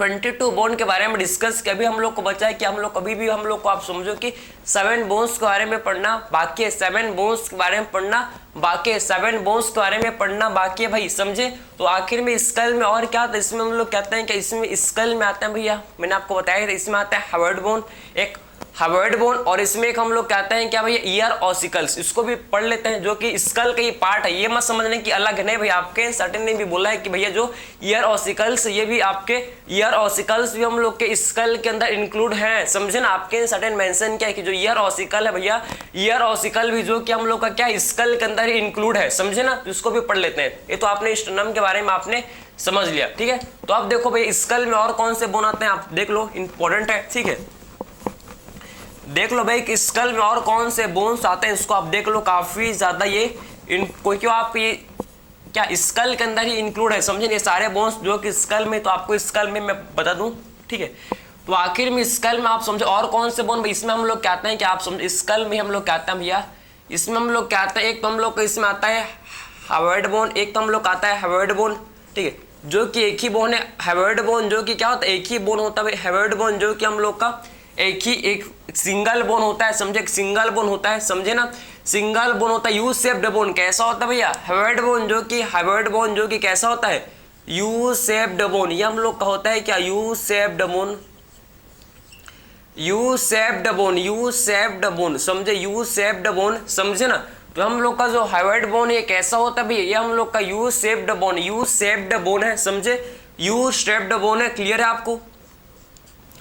22 बोन के बारे में डिस्कस किया। अभी हम लोग को बचा है कि हम लोग कभी भी हम लोग को आप समझो कि 7 बोन्स के बारे में पढ़ना बाकी है, 7 बोन्स के बारे में पढ़ना बाकी है, 7 बोन्स के बारे में पढ़ना बाकी है भाई, समझे। तो आखिर में स्कल में और क्या आता है, इसमें हम लोग कहते हैं कि इसमें स्कल में आते हैं भैया, मैंने आपको बताया था इसमें आता है हार्वर्ड बोन, एक हार्वर्ड बोन, और इसमें एक हम लोग कहते हैं क्या भैया ईयर ऑसिकल्स, इसको भी पढ़ लेते हैं जो कि स्कल का ही पार्ट है। ये मत समझने की अलग नहीं भैया, आपके सर्टेन ने भी बोला है कि भैया जो ईयर ऑसिकल्स ये भी आपके ईयर ऑसिकल्स भी हम लोग के स्कल के अंदर इंक्लूड हैं, समझे ना। आपके सर्टेन मेंशन किया है कि जो ईयर ऑसिकल है भैया, ईयर ऑसिकल भी जो कि हम लोग का क्या स्कल के अंदर ही इंक्लूड है, समझे ना। तो इसको भी पढ़ लेते हैं। ये तो आपने स्टर्नम के बारे में आपने समझ लिया, ठीक है। तो आप देखो भैया स्कल में और कौन से बोन आते हैं, आप देख लो, इंपॉर्टेंट है, ठीक है। देख लो भाई कि स्कल में और कौन से बोन्स आते हैं, इसको आप देख लो, काफी ज्यादा ये क्यों आप ये क्या स्कल के अंदर ही इंक्लूड है, समझे। ये सारे बोन्स जो कि स्कल में, तो आपको स्कल में मैं बता दूं, ठीक है। तो आखिर में स्कल में आप समझो और कौन से बोन, इसमें हम लोग कहते हैं कि आप समझो स्कल में हम लोग कहते हैं भैया, इसमें हम लोग कहते हैं एक तो हम लोग इसमें आता है हार्वर्ड बोन, एक तो हम लोग आता है हार्वर्ड बोन, ठीक है, जो कि एक ही बोन है। हार्वर्ड बोन जो कि क्या होता है, एक ही बोन होता है। हार्वर्ड बोन जो कि हम लोग का एक सिंगल बोन होता है, समझे, सिंगल बोन होता है, समझे ना। सिंगल बोन होता है, यू शेप्ड बोन कैसा होता है भैया, हार्वर्ड बोन जो कि कैसा होता है, यू शेप्ड बोन। ये हम लोग का होता है क्या, U shaped bone, U shaped bone, U shaped bone, समझे, यू शेप्ड बोन, समझे ना। तो हम लोग का जो हार्वर्ड बोन ये कैसा होता है भैया, ये हम लोग का U shaped bone, U shaped bone है, समझे, यू शेप्ड बोन है। क्लियर है आपको।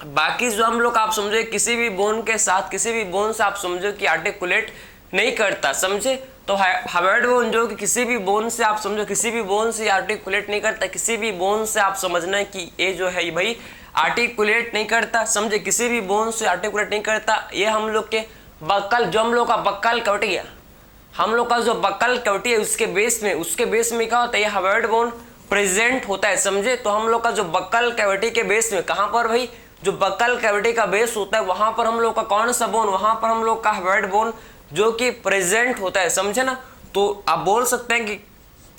बाकी जो हम लोग आप समझे किसी भी बोन के साथ, किसी भी बोन से आप समझो कि आर्टिकुलेट नहीं करता, समझे। तो हार्वर्ड बोन जो कि किसी भी बोन से आप समझो, किसी भी बोन से आर्टिकुलेट नहीं करता, किसी भी बोन से आप समझना है कि ये जो है भाई आर्टिकुलेट नहीं करता, समझे, किसी भी बोन से आर्टिकुलेट नहीं करता। ये हम लोग के बक्कल, जो हम लोग का बक्कल कैविटी है, हम लोग का जो बक्कल कैविटी है उसके बेस में क्या होता है, ये हार्वर्ड बोन प्रेजेंट होता है, समझे। तो हम लोग का जो बक्कल कैविटी के बेस में, कहां पर भाई, जो बक्कल कैविटी का बेस होता है वहां पर हम लोग का कौन सा बोन, वहां पर हम लोग का हार्वर्ड बोन जो कि प्रेजेंट होता है, समझे ना। तो आप बोल सकते हैं कि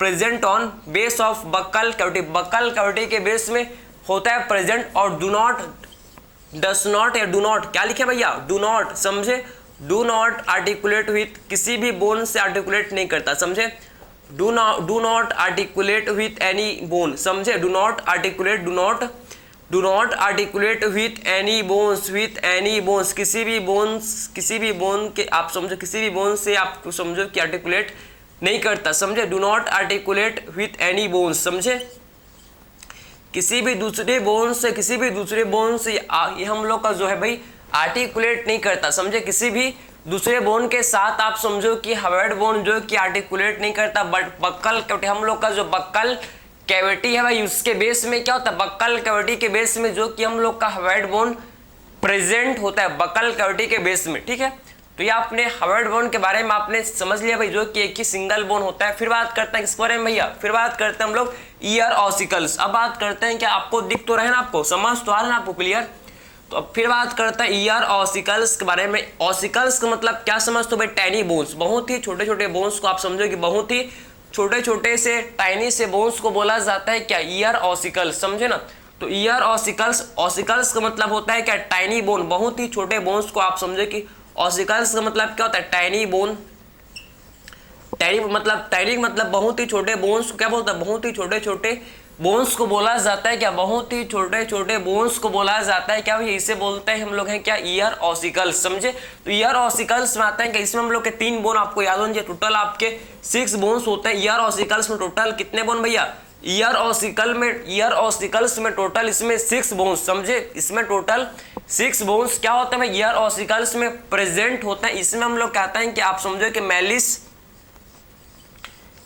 present on base of buccal cavity, buccal cavity के बेस में होता है प्रेजेंट। और डू नॉट, डस नॉट या डू नॉट, क्या लिखे भैया, डू नॉट, समझे, डू नॉट आर्टिकुलेट विथ, किसी भी बोन से आर्टिकुलेट नहीं करता, समझे। Do not articulate with any bone, समझे, do not articulate, do not articulate with any bones, किसी भी बोन के आप समझो, किसी भी बोन से आप समझो कि आर्टिकुलेट नहीं करता, समझे। Do not articulate with any bones, समझे, किसी भी दूसरे बोन से ये हम लोग का जो है भाई आर्टिकुलेट नहीं करता, समझे। किसी भी दूसरे बोन के साथ आप समझो कि हार्वर्ड बोन जो कि आर्टिकुलेट नहीं करता, बट बक्कल कैविटी, हम लोग का जो बक्कल कैविटी है भाई उसके बेस में क्या होता है, बक्कल कैविटी के बेस में जो कि हम लोग का हार्वर्ड बोन प्रेजेंट होता है, बक्कल कैविटी के बेस में, ठीक है। तो ये आपने हार्वर्ड बोन के बारे में आपने समझ लिया भाई, जो कि एक ही सिंगल बोन होता है। फिर बात करते हैं किस बारे में भैया, फिर बात करते हैं हम लोग ईयर ऑसिकल्स। अब बात करते हैं, क्या आपको दिख तो रहे ना, आपको समझ तो आ रहा है ना आपको, क्लियर। तो अब फिर बात करते हैं ईयर ऑसिकल्स के बारे में। ऑसिकल्स का मतलब क्या समझते हो भाई, टाइनी बोन्स, बहुत ही छोटे छोटे बोन्स को आप समझो कि बहुत ही छोटे छोटे से टाइनी से बोन्स को बोला जाता है क्या, ईयर ऑसिकल्स, समझे ना। तो ईयर ऑसिकल्स का मतलब होता है क्या, टाइनी बोन, बहुत ही छोटे बोन्स को आप समझे कि ऑसिकल्स का मतलब क्या होता है, टाइनी बोन। टाइनी मतलब बहुत ही छोटे बोन्स को क्या बोलता है, बहुत ही छोटे छोटे बोन्स को बोला जाता है क्या, बहुत ही छोटे छोटे बोन्स को बोला जाता है क्या, इसे बोलते हैं हम लोग हैं क्या, ईयर ऑसिकल्स, समझे। तो ईयर ऑसिकल्स में आते हैं कि इसमें हम लोग के 3 बोन आपको याद होंगे, टोटल आपके 6 बोन्स होते हैं ईयर ऑसिकल्स में। टोटल कितने बोन भैया, ईयर ऑसिकल्स में टोटल इसमें 6 बोन्स, समझे, इसमें टोटल 6 बोन्स क्या होते हैं ईयर ऑसिकल्स में प्रेजेंट होते हैं। इसमें हम लोग कहते हैं कि आप समझो कि मैलिस,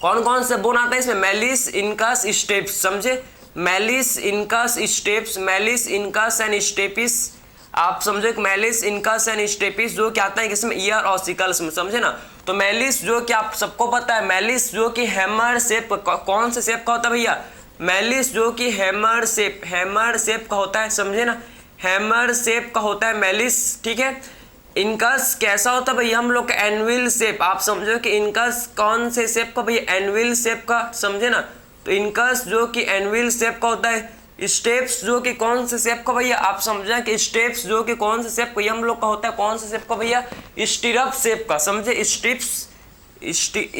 कौन कौन से बोन आता है इसमें, मैलिस, इनकस, स्टेप्स, समझे, malleus, incus, stapes, malleus, incus and stapes, आप समझो कि मैलिस, इनकस एंड स्टेपिस जो क्या आता है इसमें ईयर ऑसिकल्स में, समझे ना। तो मैलिस जो कि आप सबको पता है, मैलिस जो कि हैमर शेप, कौन से शेप का होता है भैया, मैलिस जो कि हैमर शेप का होता है, समझे ना, हैमर शेप का होता है मैलिस, ठीक है। इनकस कैसा होता है भैया, हम लोग का एनविल शेप, आप समझो कि इनकस कौन से शेप का भैया, एनविल शेप का, समझे ना। तो इनकस जो कि एनविल शेप का होता है, स्टेप्स जो कि कौन से शेप का भैया, आप समझे कि स्टेप्स जो कि कौन से शेप का, ये हम लोग का होता है कौन से शेप का भैया, स्टीरअप शेप का। समझे,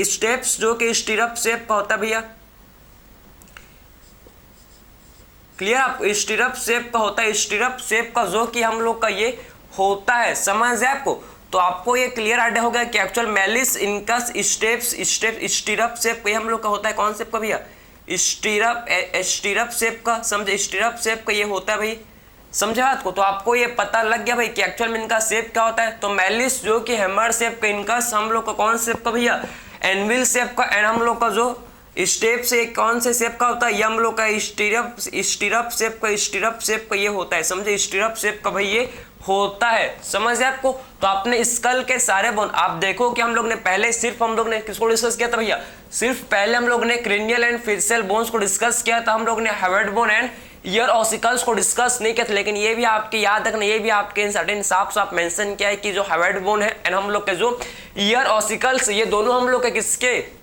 स्टेप्स जो कि स्टीरअप शेप का होता है भैया। क्लियर, आप स्टीरअप शेप का होता है, स्टीरअप शेप का जो कि हम लोग का ये होता है, समझ है आपको। तो आपको ये क्लियर आइडिया हो गया कि एक्चुअल मेलिस इनकस स्टीरअप शेप का हम लोग का होता है कौन शेप का भैया, स्टीरअप शेप का। समझे, स्टीरअप शेप का ये होता है भाई, समझे बात को। तो आपको ये पता लग गया भाई कि एक्चुअल में इनका शेप क्या होता है। तो मेलिस जो कि हैमर शेप का, इनका हम लोग का कौन शेप का भैया, एनविल शेप का। एंड हम लोग का जो स्टेप से कौन से शेप का होता है, ये हम लोग का स्टीरअप शेप का, स्टीरअप शेप का ये होता है। समझे, स्टीरअप शेप का भाई ये होता है, समझ है आपको। तो आपने स्कल के सारे बोन आप देखो कि हम लोग ने पहले सिर्फ हम लोग ने किसको डिस्कस किया था भैया, सिर्फ पहले हम लोग ने क्रेनियल एंड फेशियल बोन्स को डिस्कस किया था, हम लोग ने head bone and ear ossicles को डिस्कस नहीं किया था। लेकिन ये भी आपके याद रखना, ये भी आपके सर्टेन साफ मेंशन किया है कि जो हेड बोन है एंड हम लोग के जो ईयर ऑसिकल्स, ये दोनों हम लोग के किसके,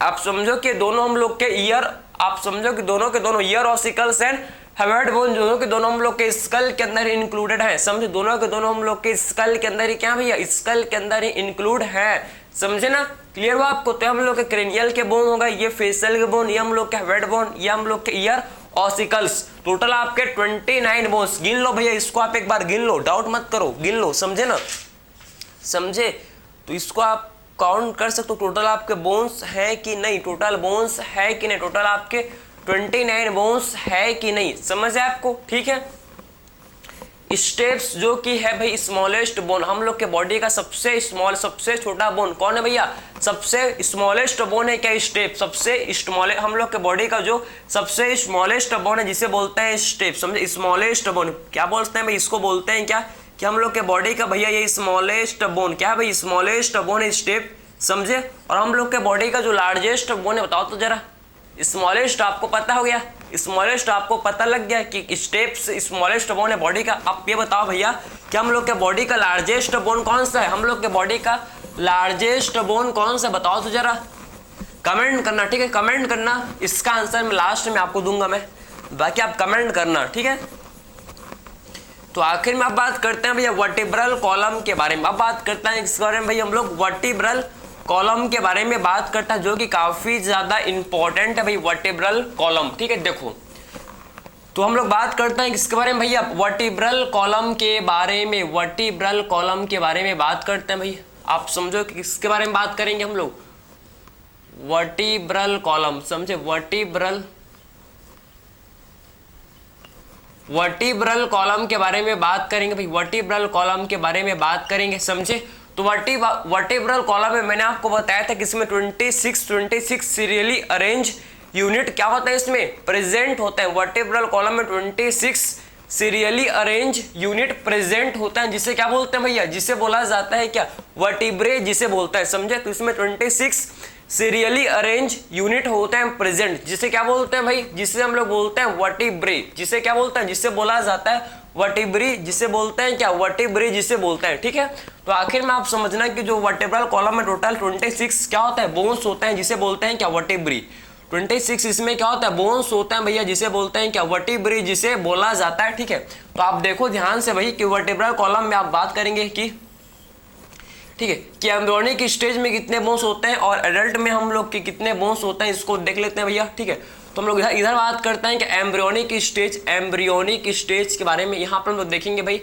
आप समझो कि दोनों हम लोग के ईयर, आप समझो कि दोनों के दोनों ear ossicles and head bone दोनों के दोनों हम लोग के स्कल के अंदर इंक्लूडेड है। समझे, दोनों के दोनों हम लोग के स्कल के अंदर ही क्या भैया, स्कल के अंदर ही इंक्लूड है, समझे ना। क्लियर हुआ आपको। तो हम लोग के क्रेनियल के बोन होगा, ये फेशियल के बोन, ये हम लोग के हेड बोन, ये हम लोग के ईयर ऑसिकल्स। टोटल आपके 29 बोन्स। गिन लो भैया, इसको आप एक बार गिन लो, डाउट मत करो, गिन लो, समझे ना, समझे। तो इसको आप काउंट कर सकते हो, टोटल आपके बोन्स है कि नहीं, टोटल बोन्स है कि नहीं, टोटल आपके 29 बोन्स है कि नहीं, समझ है आपको, ठीक है। स्टेप्स जो कि है भाई स्मॉलेस्ट बोन, हम लोग के बॉडी का सबसे स्मॉल, सबसे छोटा बोन कौन है भैया, सबसे स्मॉलेस्ट बोन है क्या, स्टेप। सबसे स्मॉल हम लोग के बॉडी का जो सबसे स्मॉलेस्ट बोन है जिसे बोलते हैं स्टेप। समझे, स्मॉलेस्ट बोन क्या बोलते हैं भाई, इसको बोलते हैं क्या कि हम लोग के बॉडी का भैया ये स्मॉलेस्ट बोन क्या है भाई, स्मॉलेस्ट बोन है स्टेप, समझे। और हम लोग के बॉडी का जो लार्जेस्ट बोन है बताओ तो जरा, स्मॉलेस्ट आपको पता हो गया, स्मॉलेस्ट आपको पता लग गया कि स्टेप्स स्मॉलेस्ट बोन है बॉडी का। आप ये बताओ भैया कि हम लोग के बॉडी का लार्जेस्ट बोन कौन सा है, हम लोग के बॉडी का लार्जेस्ट बोन कौन सा बताओ तो जरा, कमेंट करना, ठीक है, कमेंट करना। इसका आंसर मैं लास्ट में आपको दूंगा मैं, बाकी आप कमेंट करना, ठीक है। तो आखिर में आप बात करते हैं भैया वर्टिब्रल कॉलम के बारे में। अब बात करते हैं इसके बारे में भाई, हम लोग वर्टिब्रल कॉलम के बारे में बात करता है जो कि काफी ज्यादा इंपॉर्टेंट है भाई, वर्टिब्रल कॉलम, ठीक है। देखो तो हम लोग बात करते हैं किसके बारे में भैया, वर्टिब्रल कॉलम के बारे में, वर्टिब्रल कॉलम के बारे में बात करते हैं भाई। आप समझो कि किसके बारे में बात करेंगे हम लोग, वर्टिब्रल कॉलम, समझे, वर्टिब्रल कॉलम के बारे में बात करेंगे भाई, वर्टिब्रल कॉलम के बारे में बात करेंगे, समझे। तो वर्टिब्रल कॉलम में मैंने आपको बताया था कि इसमें 26 सीरियली अरेंज यूनिट क्या होता है, इसमें प्रेजेंट होता है। वर्टिब्रल कॉलम में 26 सीरियली अरेंज यूनिट प्रेजेंट होता है, जिसे क्या बोलते हैं भैया, जिसे बोला जाता है क्या, वर्टिब्रे जिसे बोलता है, समझे। तो इसमें 26 सीरियली अरेंज यूनिट होते हैं प्रेजेंट, जिसे क्या बोलते हैं भाई, जिसे हम लोग बोलते हैं वर्टिब्रे, जिसे क्या बोलते हैं, जिसे बोला जाता है वर्टिब्री, जिसे बोलते हैं क्या, वर्टिब्री जिसे बोलते हैं, ठीक है। तो आखिर में आप समझना कि जो वर्टिब्रल कॉलम में टोटल 26 क्या होता है, बोन्स होते हैं, जिसे बोलते हैं क्या, वर्टिब्री। 26 इसमें क्या होता है, बोन्स होते हैं भैया, जिसे बोलते हैं क्या, वर्टिब्री जिसे बोला जाता है, ठीक है। तो आप देखो ध्यान से भाई कि वर्टिब्रल कॉलम में आप बात करेंगे कि, ठीक है, कि एम्ब्रियोनिक स्टेज में कितने बोन्स होते हैं और एडल्ट में हम लोग के कितने बोन्स होते हैं, इसको देख लेते हैं भैया, ठीक है। तो हम लोग इधर बात करते हैं कि एम्ब्रियोनिक स्टेज के बारे में। यहाँ पर हम लोग देखेंगे भाई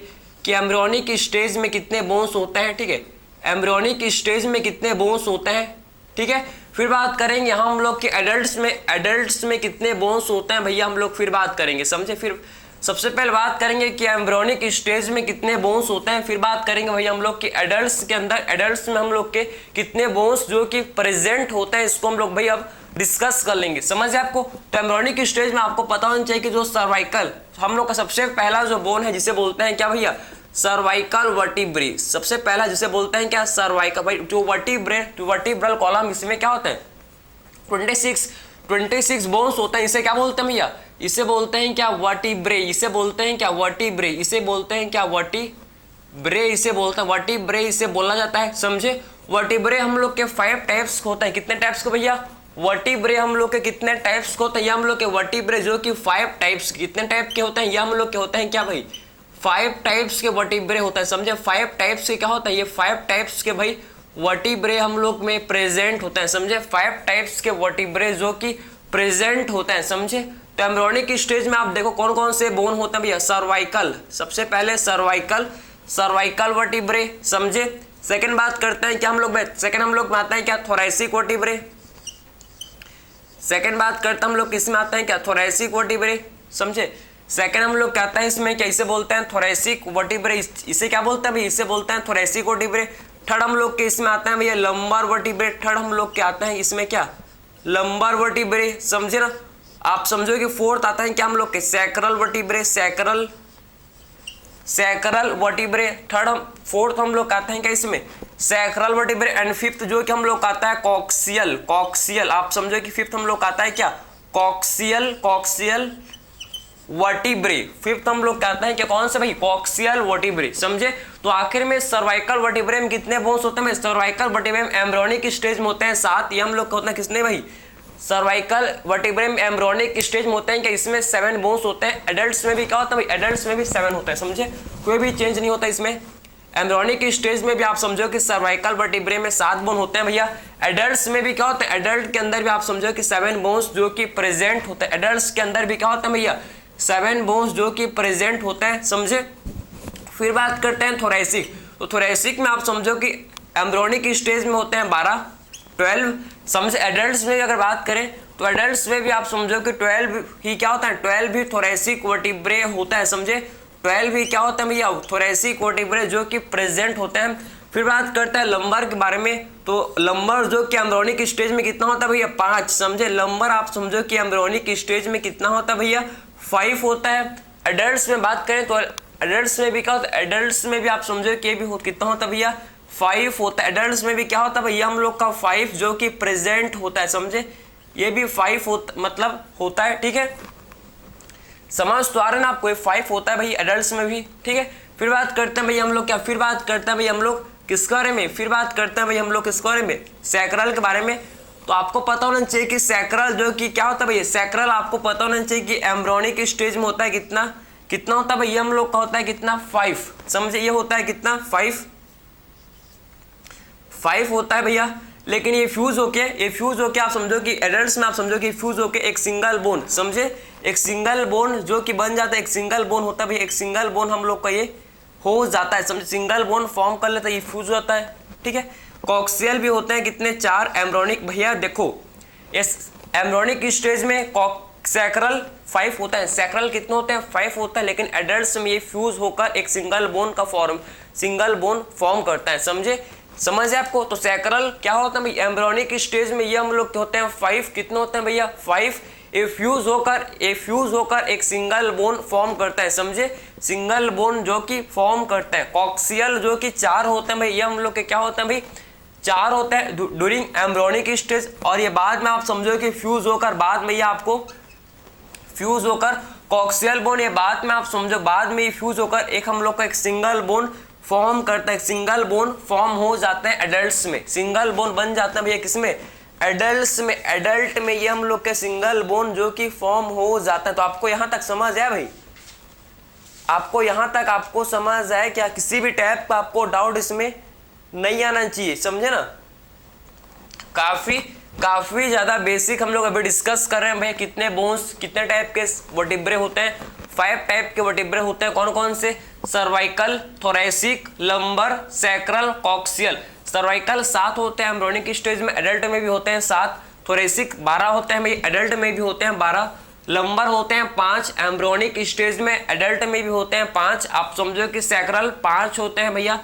कि एम्ब्रियोनिक स्टेज में कितने बोन्स होते हैं, ठीक है, एम्ब्रियोनिक स्टेज में कितने बोन्स होते हैं, ठीक है। फिर बात करेंगे यहाँ हम लोग के एडल्ट्स में कितने बोन्स होते हैं भैया, हम लोग फिर बात करेंगे, समझे। फिर सबसे पहले बात करेंगे कि एम्ब्रियोनिक स्टेज में कितने बोन्स होते हैं, फिर बात करेंगे भैया हम लोग कि एडल्ट्स के अंदर, एडल्ट्स में हम लोग के कितने बोन्स जो कि प्रेजेंट होते हैं, इसको हम लोग भाई अब डिस्कस कर लेंगे, समझ आपको। तो एम्ब्रियोनिक स्टेज में आपको पता होना चाहिए कि जो सर्वाइकल हम लोग का सबसे पहला जो बोन है जिसे बोलते हैं क्या भैया, सर्वाइकल वर्टिब्रे, सबसे पहला जिसे बोलते हैं क्या, सर्वाइकल। भाई जो वर्टिब्रल कॉलम इसमें क्या होता है, 26 बोन्स होते हैं, इसे क्या बोलते हैं भैया, इसे बोलते हैं क्या, वर्टिब्रे, इसे बोलते हैं क्या, वर्टिब्रे, इसे बोलते हैं क्या, वर्टिब्रे, इसे बोलते हैं वर्टिब्रे, इसे बोला जाता है, समझे। वर्टिब्रे हम लोग के 5 टाइप्स होते हैं, कितने टाइप्स के भैया, वर्टिब्रे हम लोग के कितने टाइप्स के होते हैं, ये हम लोग के वर्टिब्रे जो कि 5 टाइप्स, कितने टाइप के होते हैं, ये हम लोग के होते हैं क्या भाई 5 टाइप्स के वर्टिब्रे होता है, समझे। 5 टाइप्स के क्या होता है, ये 5 टाइप्स के भाई वर्टिब्रे हम लोग में प्रेजेंट होते हैं, समझे। 5 टाइप्स के वर्टिब्रे जो कि प्रेजेंट होते हैं, समझे। तो एम्ब्रियोनिक स्टेज में आप देखो कौन कौन से बोन होते हैं भैया, सर्वाइकल, सबसे पहले सर्वाइकल वर्टिब्रे, समझे। सेकंड बात करते हैं क्या हम लोग, सेकंड हम लोग में आता है क्या थोरैसिक वर्टिब्रे। सेकंड बात करते हैं हम लोग किसमें आते हैं क्या, थोरैसिक वर्टिब्रे, समझे। सेकंड हम लोग कहते हैं इसमें क्या, इसे बोलते हैं थोरैसिक वर्टिब्रे, इसे क्या बोलते हैं भाई, इसे बोलते हैं थोरैसिक वर्टिब्रे। थर्ड हम लोग के इसमें आते हैं भैया लंबर वर्टिब्रे, थर्ड हम लोग के आते हैं इसमें क्या, लंबर वर्टिब्रे, समझे ना। आप समझो कि फोर्थ आता है क्या हम लोग के sacral vertebrae, sacral vertebrae. Fourth हम लोग आते हैं क्या इसमें सैक्रल वर्टिब्रे। एंड फिफ्थ जो कि हम लोग आता है कॉक्सियल, आप समझो कि फिफ्थ हम लोग आता है क्या कॉक्सियल वर्टिब्रे। फिफ्थ हम लोग कहते हैं कि कौन सा भाई कॉक्सियल वर्टिब्रे, समझे। तो आखिर में सर्वाइकल वर्टिब्रे में कितने बोन्स होते हैं, सर्वाइकल वर्टिब्रे में एम्ब्रियोनिक स्टेज में होते हैं 7, ये हम लोग होते हैं किसने भाई सर्वाइकल वर्टिब्रे में एम्ब्रियोनिक स्टेज में होते हैं कि इसमें 7 बोन्स होते हैं। एडल्ट्स में भी क्या होता है भाई, एडल्ट्स में भी 7 होता है, समझे, कोई भी चेंज नहीं होता इसमें। एम्ब्रियोनिक स्टेज में भी आप समझो कि सर्वाइकल वर्टिब्रे में 7 बोन होते हैं भैया। एडल्ट्स में भी क्या होता है, एडल्ट के अंदर भी आप समझो कि 7 बोन्स जो कि प्रेजेंट होते हैं। एडल्ट्स के अंदर भी क्या होता है भैया 7 बोन्स जो कि प्रेजेंट होते हैं, समझे। फिर बात करते हैं थोरैसिक। तो थोरैसिक में आप समझो कि एम्ब्रियोनिक स्टेज में होते हैं 12, समझे। एडल्ट्स में अगर बात करें तो एडल्ट्स में भी आप समझो कि 12 ही क्या होता है, 12 भी थोरैसिक वर्टिब्रे होता है, समझे। 12 भी क्या होता है भैया थोरैसिक वर्टिब्रे जो कि प्रेजेंट होते हैं। फिर बात करते हैं लंबर के बारे में। तो लंबर जो कि एम्ब्रियोनिक स्टेज में कितना होता है भैया 5, समझे। लंबर आप समझो कि एम्ब्रियोनिक स्टेज में कितना होता है भैया 5 होता है। एडल्ट्स में बात करें तो एडल्ट्स में भी क्या होता है, एडल्ट्स में भी आप समझो कि भी कितना होता है भैया 5 होता है। एडल्ट्स में भी क्या होता है भैया हम लोग का 5 जो कि प्रेजेंट होता है, समझे। ये भी 5 मतलब होता है, ठीक है, समझ तो आ रहा है ना आपको, 5 होता है भाई एडल्ट्स में भी, ठीक है। फिर बात करते हैं भाई हम लोग क्या, फिर बात करते हैं भाई हम लोग किसके बारे में, फिर बात करते हैं भाई हम लोग किसके बारे में, सैक्रल के बारे में। तो आपको पता होना चाहिए कि सैक्रल जो कि क्या होता है भैया, सैक्रल आपको पता होना चाहिए कि एम्ब्रियोनिक स्टेज में होता है कितना होता है भैया हम लोग का होता है कितना 5, समझे। ये होता है कितना 5 होता है भैया। लेकिन ये फ्यूज होके आप समझो कि एडल्ट्स में आप समझो कि फ्यूज होके एक सिंगल बोन, समझे, एक सिंगल बोन जो कि बन जाता है, एक सिंगल बोन होता है भैया, एक सिंगल बोन हम लोग का ये हो जाता है, समझे, सिंगल बोन फॉर्म कर लेता है, ये फ्यूज होता है, ठीक है। कॉक्सियल भी होते हैं कितने 4 एम्ब्रियोनिक भैया। देखो इस एम्ब्रियोनिक स्टेज में सैक्रल 5 होता है, सैक्रल कितने होते हैं 5 होता है। लेकिन एडल्ट्स में ये फ्यूज होकर एक सिंगल बोन फॉर्म करता है, समझे, समझ है आपको। तो सैक्रल क्या होता है भाई एम्ब्रियोनिक स्टेज में ये हम लोग होते हैं 5, कितने होते हैं भैया 5। ए फ्यूज होकर एक सिंगल बोन फॉर्म करता है, समझे, सिंगल बोन जो कि फॉर्म करता है। कॉक्सियल जो कि 4 होते हैं भाई, ये हम लोग के क्या होते हैं भाई 4 होते हैं ड्यूरिंग एम्ब्रियोनिक स्टेज। और ये बाद में आप समझो कि फ्यूज होकर बाद में ये आपको फ्यूज होकर कॉक्सियल बोन, ये बाद में आप समझो बाद में फ्यूज होकर एक हम लोग का एक सिंगल बोन फॉर्म करता है, सिंगल बोन फॉर्म हो जाते हैं एडल्ट्स में, सिंगल बोन बन जाते हैं भैया किसमें एडल्ट्स में। एडल्ट में ये हम लोग के सिंगल बोन जो कि फॉर्म हो जाता है। तो आपको यहां तक समझ आया भाई, आपको यहां तक आपको समझ आया क्या, किसी भी टाइप का आपको डाउट इसमें नहीं आना चाहिए, समझे ना। काफी ज्यादा बेसिक हम लोग अभी डिस्कस कर रहे हैं भैया, कितने बोन्स कितने टाइप के वर्टिब्रे होते हैं, 5 टाइप के वर्टिब्रे होते हैं, कौन कौन से, cervical, thoracic, lumbar, sacral, coxal. Cervical 7 होते हैं एम्ब्रियोनिक स्टेज में, एडल्ट में भी होते हैं 7, थोरैसिक 12 होते हैं भाई, एडल्ट में भी होते हैं 12, लंबर होते हैं 5 एम्ब्रियोनिक स्टेज में, एडल्ट में भी होते हैं 5। आप समझो कि सैक्रल 5 होते हैं भैया,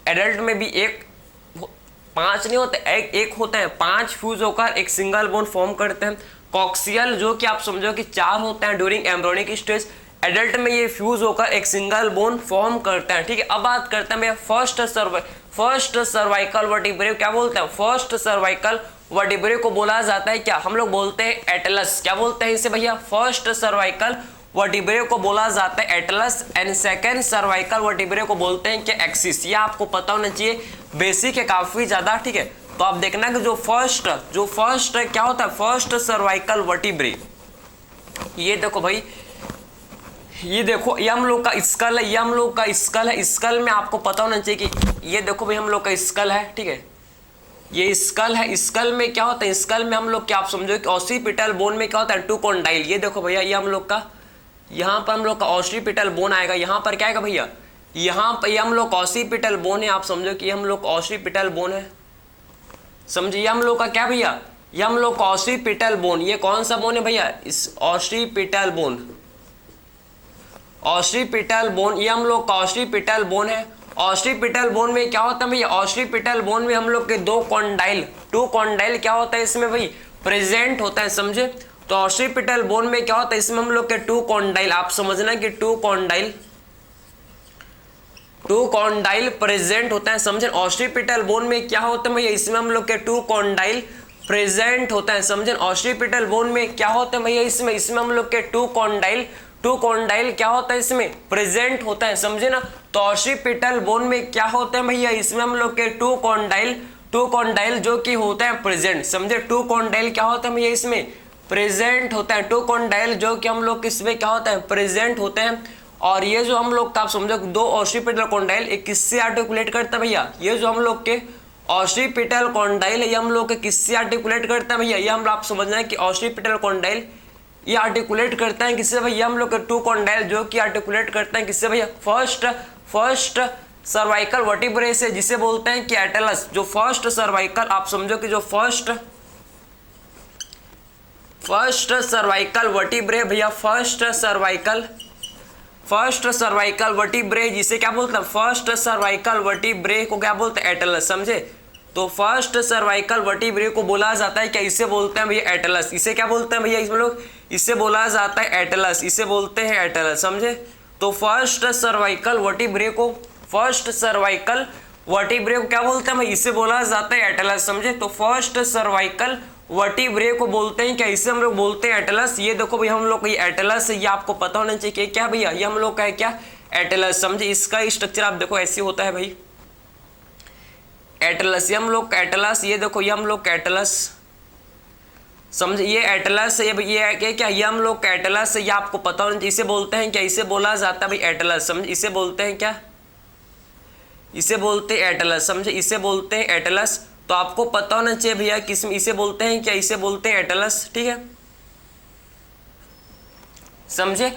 एडल्ट में भी 5 नहीं होते, एक होते हैं, 5 फ्यूज होकर एक सिंगल बोन फॉर्म करते हैं। कॉक्सियल जो कि आप समझो कि 4 होते हैं ड्यूरिंग एम्ब्रियोनिक स्टेज, एडल्ट में ये फ्यूज होकर एक सिंगल बोन फॉर्म करते हैं, ठीक है। अब बात करते हैं भैया फर्स्ट सर्वाइकल वर्टिब्रे क्या बोलते हैं, फर्स्ट सर्वाइकल वर्टिब्रे को बोला जाता है क्या, हम लोग बोलते हैं एटलस। क्या बोलते हैं इसे भैया, फर्स्ट सर्वाइकल वर्टिब्रे को बोला जाता है Atlas. And second cervical vertebrae को बोलते हैं क्या, एक्सिस। ये आपको पता होना चाहिए, बेसिक है काफी ज्यादा, ठीक है। तो आप देखना कि जो फर्स्ट क्या होता है, फर्स्ट सर्वाइकल वर्टिब्रे, ये देखो भाई, ये देखो ये हम लोग का स्कल है, ये हम लोग का स्कल है। स्कल में आपको पता होना चाहिए कि ये देखो भाई हम लोग का स्कल है, ठीक है, ये स्कल है। स्कल में क्या होता है, स्कल में हम लोग क्या, आप समझो कि ऑसिपिटल बोन में क्या होता है, टू कॉन्डाइल। ये देखो भैया, ये हम लोग का, यहाँ पर हम लोग का ऑसिपिटल बोन आएगा, यहाँ पर क्या आएगा भैया, यहाँ पर ये हम लोग ऑसिपिटल बोन है। आप समझो कि हम लोग ऑसिपिटल बोन है, समझिए हम लोग का क्या भैया, ये हम लोग ऑसिपिटल बोन। ये कौन सा बोन है भैया, इस ऑसिपिटल बोन, ऑसिपिटल बोन, ये हम लोग का ऑसिपिटल बोन है। ऑसिपिटल बोन में क्या होता है भैया, ऑसिपिटल बोन में हम लोग के टू कॉन्डाइल क्या होता है इसमें भाई, प्रेजेंट होता है, समझे। तो ऑसिपिटल बोन में क्या होता है, इसमें हम लोग के टू कॉन्डाइल, आप समझना कि टू कॉन्डाइल प्रेजेंट होता है, समझे। ऑसिपिटल बोन में क्या होता है भैया, इसमें हम लोग के टू कॉन्डाइल प्रेजेंट होता है, समझे। ऑसिपिटल बोन में क्या होता है भैया, इसमें हम लोग के टू कॉन्डाइल क्या होता है, इसमें प्रेजेंट होता है, समझे ना। तो ऑसिपिटल बोन में क्या होता है भैया, इसमें हम लोग के टू कॉन्डाइल जो कि होता है प्रेजेंट, समझे। टू कॉन्डाइल क्या होता है भैया, इसमें प्रेजेंट होता है। टू कॉन्डाइल जो कि हम लोग इसमें क्या होता है, प्रेजेंट होते हैं। और ये जो हम लोग का, आप समझो दो ऑसिपिटल कॉन्डाइल, एक किससे आर्टिकुलेट करता है भैया, ये जो हम लोग के ऑसिपिटल कॉन्डाइल है, ये हम लोग के किससे आर्टिकुलेट करता है भैया, ये हम आप समझना है कि ऑसिपिटल कॉन्डाइल ये आर्टिकुलेट करता है किससे भैया, हम लोग के टू कॉन्डाइल जो कि आर्टिकुलेट करते हैं किससे भैया, फर्स्ट सर्वाइकल वर्टिब्रे से, जिसे बोलते हैं कि एटलस। जो फर्स्ट सर्वाइकल, आप समझो कि जो फर्स्ट सर्वाइकल वर्टिब्रे भैया, फर्स्ट सर्वाइकल वर्टिब्रे, जिसे क्या बोलते हैं, फर्स्ट सर्वाइकल वर्टिब्रे को क्या बोलते हैं, एटलस, समझे। तो फर्स्ट सर्वाइकल वर्टिब्रे को बोला जाता है क्या, इसे बोलते हैं भैया एटलस। इसे क्या बोलते हैं भैया, इसमें लोग इसे बोला जाता है एटलस, इसे बोलते हैं एटलस, समझे। तो फर्स्ट सर्वाइकल वर्टिब्रे को क्या बोलते हैं भाई, इसे बोला जाता है एटलस, समझे। तो फर्स्ट सर्वाइकल वर्टिब्रे को बोलते हैं क्या, इसे हम लोग बोलते हैं एटलस। ये देखो भाई हम लोग ये एटलस है, ये आपको पता होना चाहिए क्या भैया, ये हम लोग का है क्या, एटलस, समझे। इसका स्ट्रक्चर आप देखो ऐसे होता है भाई, एटलस, ये हम लोग एटलस, ये देखो ये हम लोग एटलस, समझे। ये एटलस है, ये क्या, ये हम लोग एटलस है, ये आपको पता होना चाहिए। इसे बोलते हैं क्या, इसे बोला जाता है भाई एटलस, समझे। इसे बोलते हैं क्या, इसे बोलते हैं एटलस, समझे। इसे बोलते हैं एटलस। तो आपको पता होना चाहिए भैया किस में इसे बोलते हैं क्या, इसे बोलते हैं एटलस, ठीक है, समझे।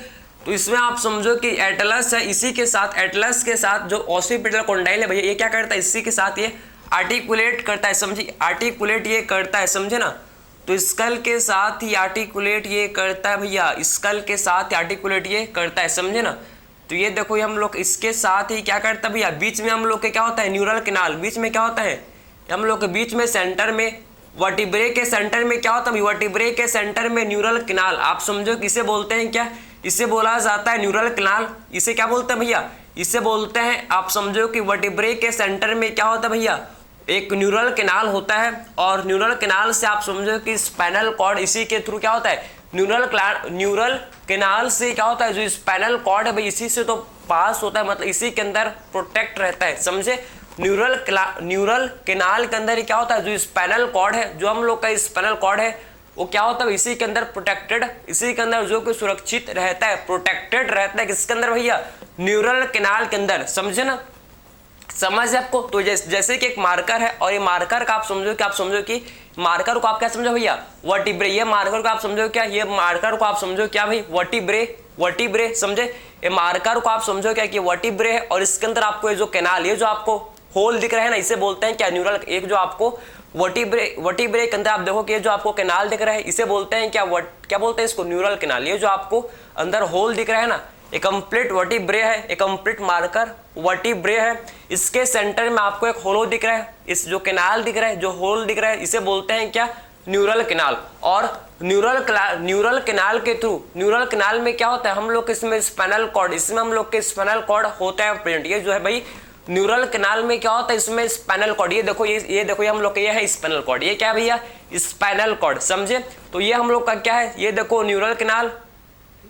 तो इसमें आप समझो कि एटलस है, इसी के साथ, एटलस के साथ जो ऑसिपिटल कॉन्डाइल है भैया, ये क्या करता है, इसी के साथ ये आर्टिकुलेट करता है, समझिए। आर्टिकुलेट ये करता है, समझे ना। तो स्कल के साथ ही आर्टिकुलेट ये करता है भैया, स्कल के साथ आर्टिकुलेट ये करता है, समझे ना। तो ये देखो ये हम लोग इसके साथ ही क्या करता है भैया, बीच में हम लोग के क्या होता है, न्यूरल कैनाल, बीच में क्या होता है, हम लोग के बीच में सेंटर में, वर्टिब्रे के सेंटर में क्या होता है, वर्टिब्रे के सेंटर में न्यूरल कैनाल, आप समझो कि इसे बोलते हैं क्या, इसे बोला जाता है न्यूरल कैनाल। इसे क्या बोलते हैं भैया, इसे बोलते हैं, आप समझो कि वर्टिब्रे के सेंटर में क्या होता है भैया, एक न्यूरल कैनाल होता है। और न्यूरल कैनाल से आप समझो कि स्पाइनल कॉर्ड, इसी के थ्रू क्या होता है, न्यूरल कैनाल से क्या होता है, जो स्पाइनल कॉर्ड है भाई, इसी से तो पास होता है, मतलब इसी के अंदर प्रोटेक्ट रहता है, समझे। न्यूरल कैनाल के अंदर क्या होता है, जो स्पाइनल कॉर्ड है, जो हम लोग का स्पाइनल कॉर्ड है, वो क्या होता है, इसी के अंदर प्रोटेक्टेड, इसी के अंदर जो कि सुरक्षित रहता है, प्रोटेक्टेड रहता है, किसके अंदर भैया, न्यूरल कैनाल के अंदर, समझे ना, समझ आपको। तो जैसे कि एक मार्कर है, और ये मार्कर का आप समझो कि मार्कर को आप क्या समझो भैया, वर्टिब्रे। ये मार्कर को आप समझो क्या, ये मार्कर को आप समझो क्या भाई, वर्टिब्रे, समझे। ये मार्कर को आप समझो क्या कि वर्टिब्रे है, और इसके अंदर आपको ये जो कैनाल, ये जो आपको होल दिख रहा है ना, इसे बोलते हैं क्या, न्यूरल। एक जो आपको वर्टिब्रे के अंदर आप देखो कि ये जो आपको कैनाल दिख रहा है, इसे बोलते हैं क्या, क्या बोलते हैं इसको, न्यूरल कैनाल। ये जो आपको अंदर होल दिख रहा है ना, एक कंप्लीट वर्टिब्रे है, एक कंप्लीट मार्कर वर्टिब्रे है। इसके सेंटर में आपको एक होलो दिख रहा है, इस जो कैनाल दिख रहा है, जो होल दिख रहा है, इसे बोलते हैं क्या, न्यूरल कैनाल। और न्यूरल कैनाल के थ्रू, न्यूरल कैनाल में क्या होता है, हम लोग इसमें स्पाइनल कॉर्ड, इसमें हम लोग के स्पाइनल कॉर्ड होता है प्रेजेंट। ये जो है भाई न्यूरल कैनाल में क्या होता है, इसमें स्पाइनल कॉर्ड, ये देखो ये देखो ये हम लोग का ये है स्पाइनल कॉर्ड, ये क्या भैया, स्पाइनल कॉर्ड, समझे। तो ये हम लोग का क्या है, ये देखो न्यूरल कैनाल,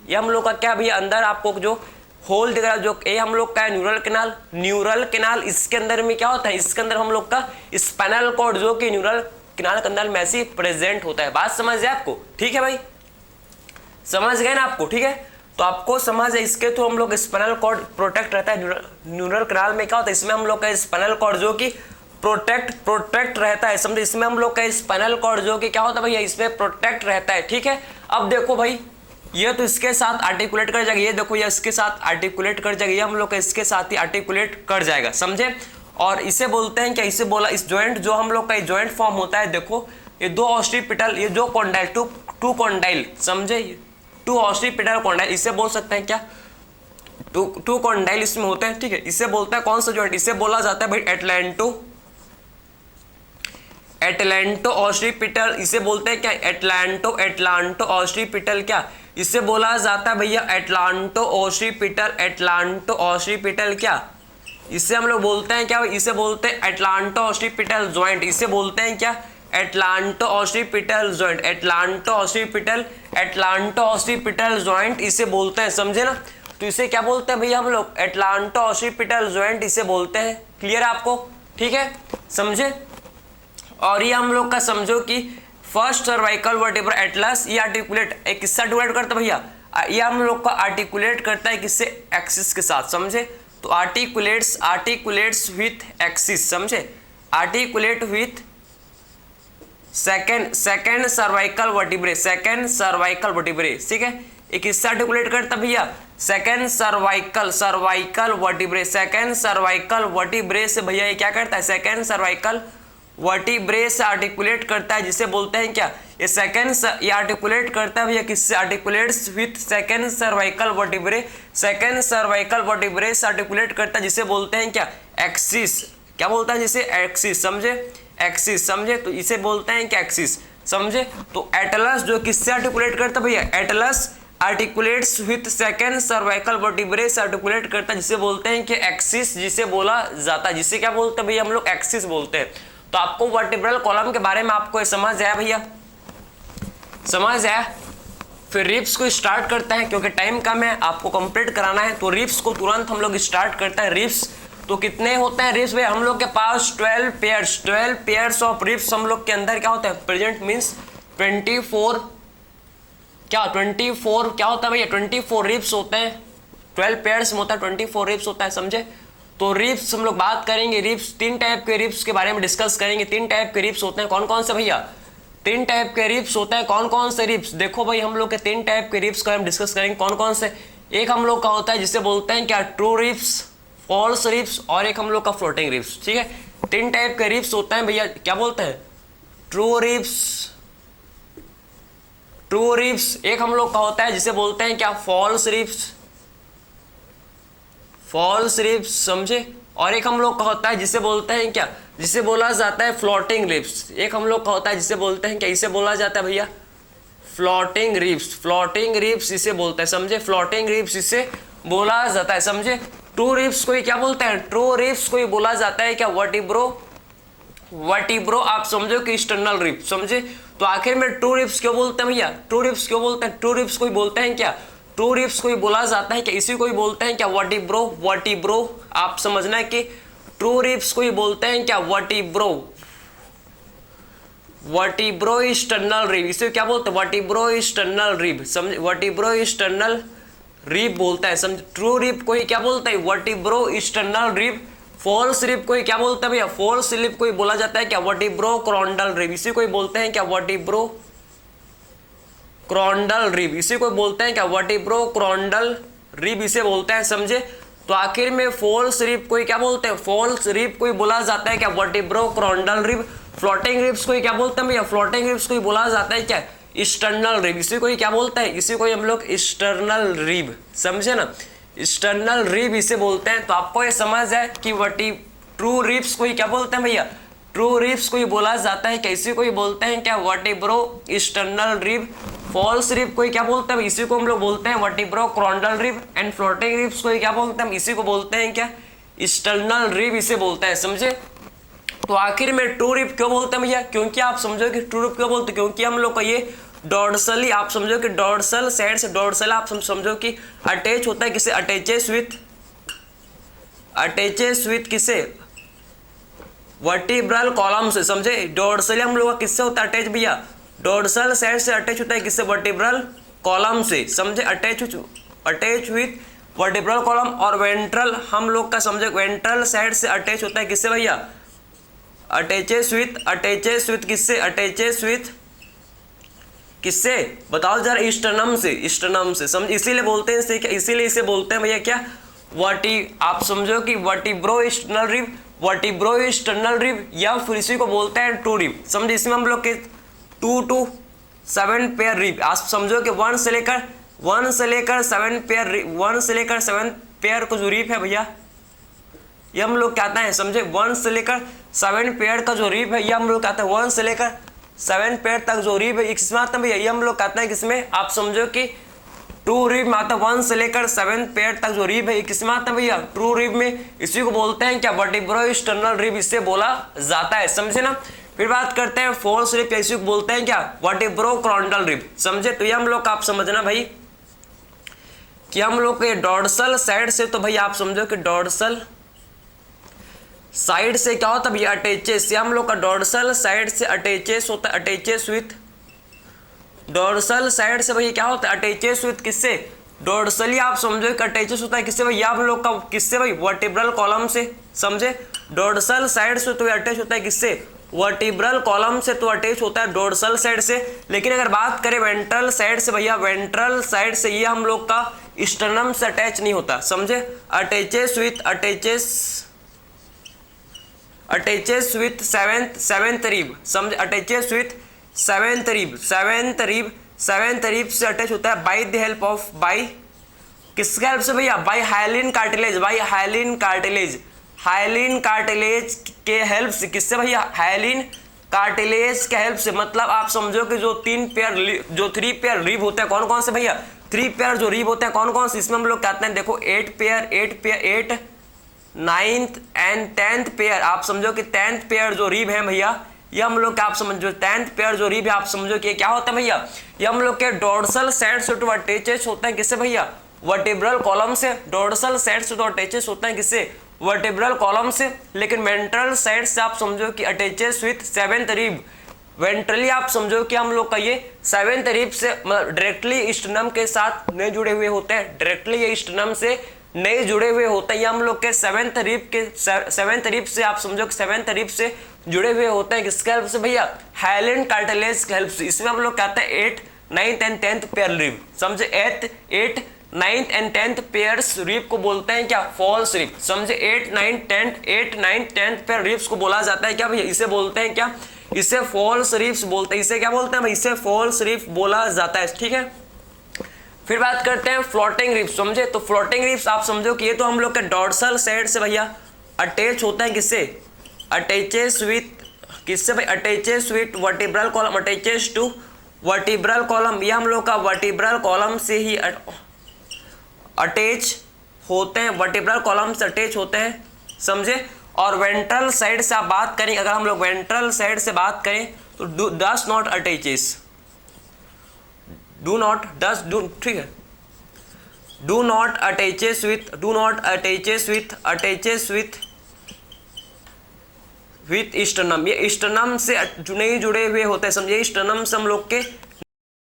ये हम लोग का क्या भैया, अंदर आपको जो होल दिख रहा है, जो ये हम लोग का है न्यूरल कैनाल। न्यूरल कैनाल इसके अंदर में क्या होता है, इसके अंदर हम लोग का स्पाइनल कॉर्ड जो कि न्यूरल कैनाल के अंदर में ऐसे प्रेजेंट होता है। बात समझ है आपको, ठीक है भाई, समझ गए ना आपको, ठीक है। तो आपको समझ है, इसके थ्रू हम लोग स्पाइनल कॉर्ड प्रोटेक्ट रहता है। न्यूरल कैनाल में क्या होता है, इसमें हम लोग का स्पाइनल कॉर्ड जो कि प्रोटेक्ट रहता है, समझे। इसमें हम लोग का स्पाइनल कॉर्ड जो कि क्या होता है भैया, इसमें प्रोटेक्ट रहता है, ठीक है। अब देखो भाई, ये तो इसके साथ आर्टिकुलेट कर जाएगा, ये देखो ये इसके साथ आर्टिकुलेट कर जाएगा, ये हम लोग का इसके साथ ही आर्टिकुलेट कर जाएगा, समझे। और इसे बोलते हैं क्या, इसे बोला इस जॉइंट जो हम लोग का जॉइंट फॉर्म होता है, देखो ये दो ऑस्टिपिटल, ये जो कॉन्डाइल टू कॉन्डाइल, समझे, टू ऑस्टिपिटल कॉन्डाइल, इसे बोल सकते हैं क्या, टू कॉन्डाइल इसमें होते हैं, ठीक है। इसे बोलता है कौन सा जॉइंट, इसे बोला जाता है भाई एटलांटो ऑस्टिपिटल, इसे बोलते हैं क्या, एटलांटो ऑस्टिपिटल, क्या इसे बोला जाता है भैया एटलांटो ऑस्टिपिटल, क्या इसे हम लोग बोलते हैं क्या, इसे बोलते हैं एटलांटो ऑस्टिपिटल जॉइंट, इसे बोलते हैं क्या, एटलांटो ऑस्टिपिटल जॉइंट इसे बोलते हैं, समझे ना। तो इसे क्या बोलते हैं भैया हम लोग, एटलांटो ऑस्टिपिटल जॉइंट इसे बोलते हैं। क्लियर है आपको, ठीक है, समझे। और ये हम लोग का समझो कि फर्स्ट सर्वाइकल वर्टिब्रा एटलस, ये आर्टिकुलेट एक किससे डिवाइड करता है भैया, ये हम लोग का आर्टिकुलेट करता है किससे, एक्सिस के साथ, समझे। तो आर्टिकुलेट्स विथ एक्सिस, समझे, articulate with second cervical vertebrae, ठीक है। एक किससे आर्टिकुलेट करता भैया, सेकेंड सर्वाइकल वर्टिब्रे से भैया ये क्या करता है, सेकेंड सर्वाइकल वर्टिब्रे से आर्टिकुलेट करता है, जिसे बोलते हैं क्या, ये आर्टिकुलेट करता है भैया किससे, articulates with second cervical vertebrae से आर्टिकुलेट करता है, जिसे बोलते हैं क्या, एक्सिस, क्या बोलता है जिसे, एक्सिस, समझे। तो इसे बोलते हैं क्या, एक्सिस, समझे। तो एटलस जो किससे आर्टिकुलेट करता है भैया, Atlas articulates with second cervical vertebrae से आर्टिकुलेट करता है, जिसे बोलते हैं कि एक्सिस, जिसे बोला जाता है, जिसे क्या बोलते हैं भैया हम लोग, एक्सिस बोलते हैं। तो आपको वर्टिब्रल कॉलम के बारे में आपको समझ आया भैया, समझ आया। फिर रिब्स को स्टार्ट करते हैं, क्योंकि टाइम कम है, आपको कंप्लीट कराना है। तो रिब्स को तुरंत हम लोग स्टार्ट करते हैं। रिब्स तो कितने होते हैं रिब्स भैया, हम लोग के पास 12 पेयर्स ऑफ रिब्स हम लोग के अंदर क्या होता है, प्रेजेंट मीन्स 24 क्या होता है भैया, 24 रिब्स होते हैं। 12 पेयर्स में होता है, 24 रिब्स होता है, समझे। तो रिब्स हम लोग बात करेंगे, रिब्स 3 टाइप के रिब्स के बारे में डिस्कस करेंगे। 3 टाइप के रिब्स होते हैं, कौन कौन से भैया, 3 टाइप के रिब्स होते हैं, कौन कौन से रिब्स, देखो भाई हम लोग के 3 टाइप के रिब्स का हम डिस्कस करेंगे, कौन कौन से। एक हम लोग का होता है जिसे बोलते हैं क्या, ट्रू रिब्स, फॉल्स रिब्स, और एक हम लोग का फ्लोटिंग रिब्स, ठीक है। 3 टाइप के रिब्स होते हैं भैया, क्या बोलते हैं, ट्रू रिब्स, एक हम लोग का होता है जिसे बोलते हैं क्या, फॉल्स रिब्स, समझे। और एक हम लोग का होता है जिसे बोलते हैं क्या, जिसे बोला जाता है फ्लोटिंग रिब्स। एक हम लोग का होता है जिसे बोलते हैं क्या, इसे बोला जाता है भैया फ्लोटिंग रिब्स इसे बोलते हैं, समझे। फ्लोटिंग रिब्स इसे बोला जाता है, समझे। ट्रू रिब्स को क्या बोलते हैं, ट्रू रिब्स को बोला जाता है क्या, वर्टिब्रो, आप समझो कि एक्सटर्नल रिब, समझे। तो आखिर में ट्रू रिब्स क्यों बोलते हैं भैया, ट्रू रिब्स क्यों बोलते हैं, ट्रू रिब्स को बोलते हैं क्या, ट्रू रिब्स को बोला जाता है क्या, इसी को बोलते हैं क्या, वर्टिब्रो, आप समझना है कि ट्रू रिब्स को बोलते हैं क्या, वर्टिब्रो एक्सटर्नल रिब, इसे क्या बोलते हैं, वर्टिब्रो एक्सटर्नल रिब, समझे, वर्टिब्रो एक्सटर्नल रिब बोलता है, समझे। ट्रू रिब को क्या बोलता है, vertebrosternal rib. False rib को क्या बोलते हैं भैया, फॉल्स रिब को बोला जाता है क्या, वर्टिब्रो क्रोंडल रिब, इसी को बोलते हैं क्या, वर्टिब्रो क्रोंडल रिब, इसी को बोलते हैं क्या, वर्टिब्रो क्रोंडल रिब इसे बोलते हैं, समझे। तो आखिर में फॉल्स रिब को क्या बोलते हैं, फॉल्स रिब को बोला जाता है क्या, वर्टिब्रो क्रोंडल रिब। फ्लोटिंग रिब्स को क्या बोलते हैं भैया, फ्लोटिंग रिब्स को बोला जाता है क्या, एक्सटर्नल रिब, इसी को क्या बोलते हैं, इसी को हम लोग एक्सटर्नल रिब, समझे ना, एक्सटर्नल रिब इसे बोलते हैं। तो आपको ये समझ है कि ट्रू रिब्स को क्या बोलते हैं भैया, ट्रू रिब्स को बोला जाता है क्या, इसी को बोलते हैं क्या, vertebrosternal rib. False rib को क्या बोलते हैं, इसी को हम लोग बोलते हैं vertebrochondral rib. And floating ribs को क्या बोलते हैं, इसी को बोलते हैं क्या, एक्सटर्नल रिब इसे बोलते हैं, समझे। तो आखिर में ट्रू रिब क्यों बोलते हैं भैया? क्योंकि आप समझो कि ट्रू रिब क्यों बोलते हैं, क्योंकि हम लोग का ये डॉर्सली, आप समझो कि डॉर्सल साइड से, डॉर्सल आप समझो कि अटैच होता है किसे? अटैचेस विथ किसे? वर्टिब्रल कॉलम से, समझे? डॉर्सली हम लोग का किससे होता है अटैच भैया? डॉर्सल साइड से अटैच होता है किससे? वर्टिब्रल कॉलम से, समझे? Attach with vertebral column. और वेंट्रल हम लोग का समझे वेंट्रल साइड से अटैच होता है किससे भैया? अटैचेस विथ किससे? अटैचेस विथ किससे? बताओ जरा, स्टर्नम से, समझ? इसीलिए बोलते हैं इसे क्या? इसीलिए इसे बोलते हैं भैया क्या? आप समझो कि वर्टिब्रो स्टर्नल रिब या फिर इसी को बोलते हैं ट्रू रिब, समझे? इसमें हम लोग के 2 to 7 पेयर रिब, आप समझो कि 1 से लेकर 7 पेयर को जो रिब है भैया, ये हम लोग कहते हैं, समझे? 1 से लेकर 7 पेयर का जो रिब है ये हम लोग कहते हैं 1 से लेकर 7 पेयर तक जो रिब है किसमें आता है भैया? ये हम लोग कहते हैं किसमें? आप समझो कि ट्रू रिब में आता है। 1 से लेकर 7 पेयर तक जो रिब है ये किसमें आता है भैया? ट्रू रिब में। इसी को बोलते हैं क्या? वर्टिब्रो स्टर्नल रिब, इससे बोला जाता है, समझे ना? फिर बात करते हैं फॉल्स रिब, इसी को बोलते हैं क्या? वर्टिब्रो क्रोंटल रिब, समझे? तो ये हम लोग का आप समझना भाई कि हम लोग के डॉर्सल साइड से, तो भैया आप समझो कि डॉर्सल साइड से क्या होता है भैया? अटैचेस। हम लोग का डॉर्सल साइड से अटैचेस होता है, अटैचेस विथ, डॉर्सल साइड से भैया क्या होता है? अटैचेस विथ किससे? डॉर्सली आप समझो कि अटैचेस होता है किससे भैया? हम लोग का किससे भाई? वर्टिब्रल कॉलम से, समझे? डॉर्सल साइड से तो अटैच होता है किससे? वर्टिब्रल कॉलम से तो अटैच होता है डॉर्सल साइड से। लेकिन अगर बात करें वेंट्रल साइड से भैया, वेंट्रल साइड से ये हम लोग का स्टर्नम से अटैच नहीं होता, समझे? अटैचेस विथ सेवेंथ रिब, समझे? अटैचेस विथ सेवेंथ रिब से अटैच होता है by the help of, by किसके हेल्प से भैया? बाय हाइलिन कार्टिलेज के हेल्प से, किससे भैया? हाइलिन कार्टिलेज के हेल्प से। मतलब आप समझो कि जो 3 पेयर रिब होते हैं, कौन कौन से भैया? 3 पेयर जो रिब होते हैं कौन कौन से? इसमें हम लोग कहते हैं देखो 8 9th एंड 10th पेयर, आप समझो कि 10th पेयर जो रिब है भैया, ये हम लोग का आप समझो 10th पेयर जो रिब है, आप समझो कि क्या होता है भैया? ये हम लोग के डॉर्सल साइड से तो अटैचेस होते हैं किससे भैया? वर्टिब्रल कॉलम से। डॉर्सल साइड से तो अटैचेस होते हैं किससे? वर्टिब्रल कॉलम से। लेकिन वेंट्रल साइड से आप समझो कि attaches with 7th rib. Ventrally आप समझो कि हम लोग का ये 7th रिब से डायरेक्टली स्टर्नम के साथ नहीं जुड़े हुए होते हैं, डायरेक्टली ये स्टर्नम से नहीं जुड़े हुए होते हैं। ये हम लोग के 7th रिब से आप समझो कि 7th रिब से जुड़े हुए होते हैं किसके हेल्प से भैया? हाइलिन कार्टिलेज के हेल्प से। इसमें हम लोग कहते हैं 8, 9th and 10th pair rib, समझे? 8, 9th and 10th pairs rib को बोलते हैं क्या? फॉल्स रिब, समझे? 8, 9, 10th पेयर रिब्स को बोला जाता है क्या भैया? इसे बोलते हैं क्या? इसे फॉल्स रिब्स बोलते हैं। इसे क्या बोलते हैं भाई? इसे फॉल्स रिब बोला जाता है, ठीक है? फिर बात करते हैं फ्लोटिंग रिब्स, समझे? तो फ्लोटिंग रिब्स आप समझो कि ये तो हम लोग के डॉर्सल साइड से भैया अटैच होता है किससे? अटैचेस विथ किससे भाई? Attaches with vertebral column, attaches to vertebral column. ये हम लोग का वर्टिब्रल कॉलम से ही अटैच होते हैं, वर्टिब्रल कॉलम से अटैच होते हैं, समझे? और वेंट्रल साइड से आप बात करें, अगर हम लोग वेंट्रल साइड से बात करें तो डस नॉट अटैचेस, ठीक है? Do not attaches with sternum. ये स्टर्नम से नहीं जुड़े हुए होते हैं, समझिए? स्टर्नम से हम लोग के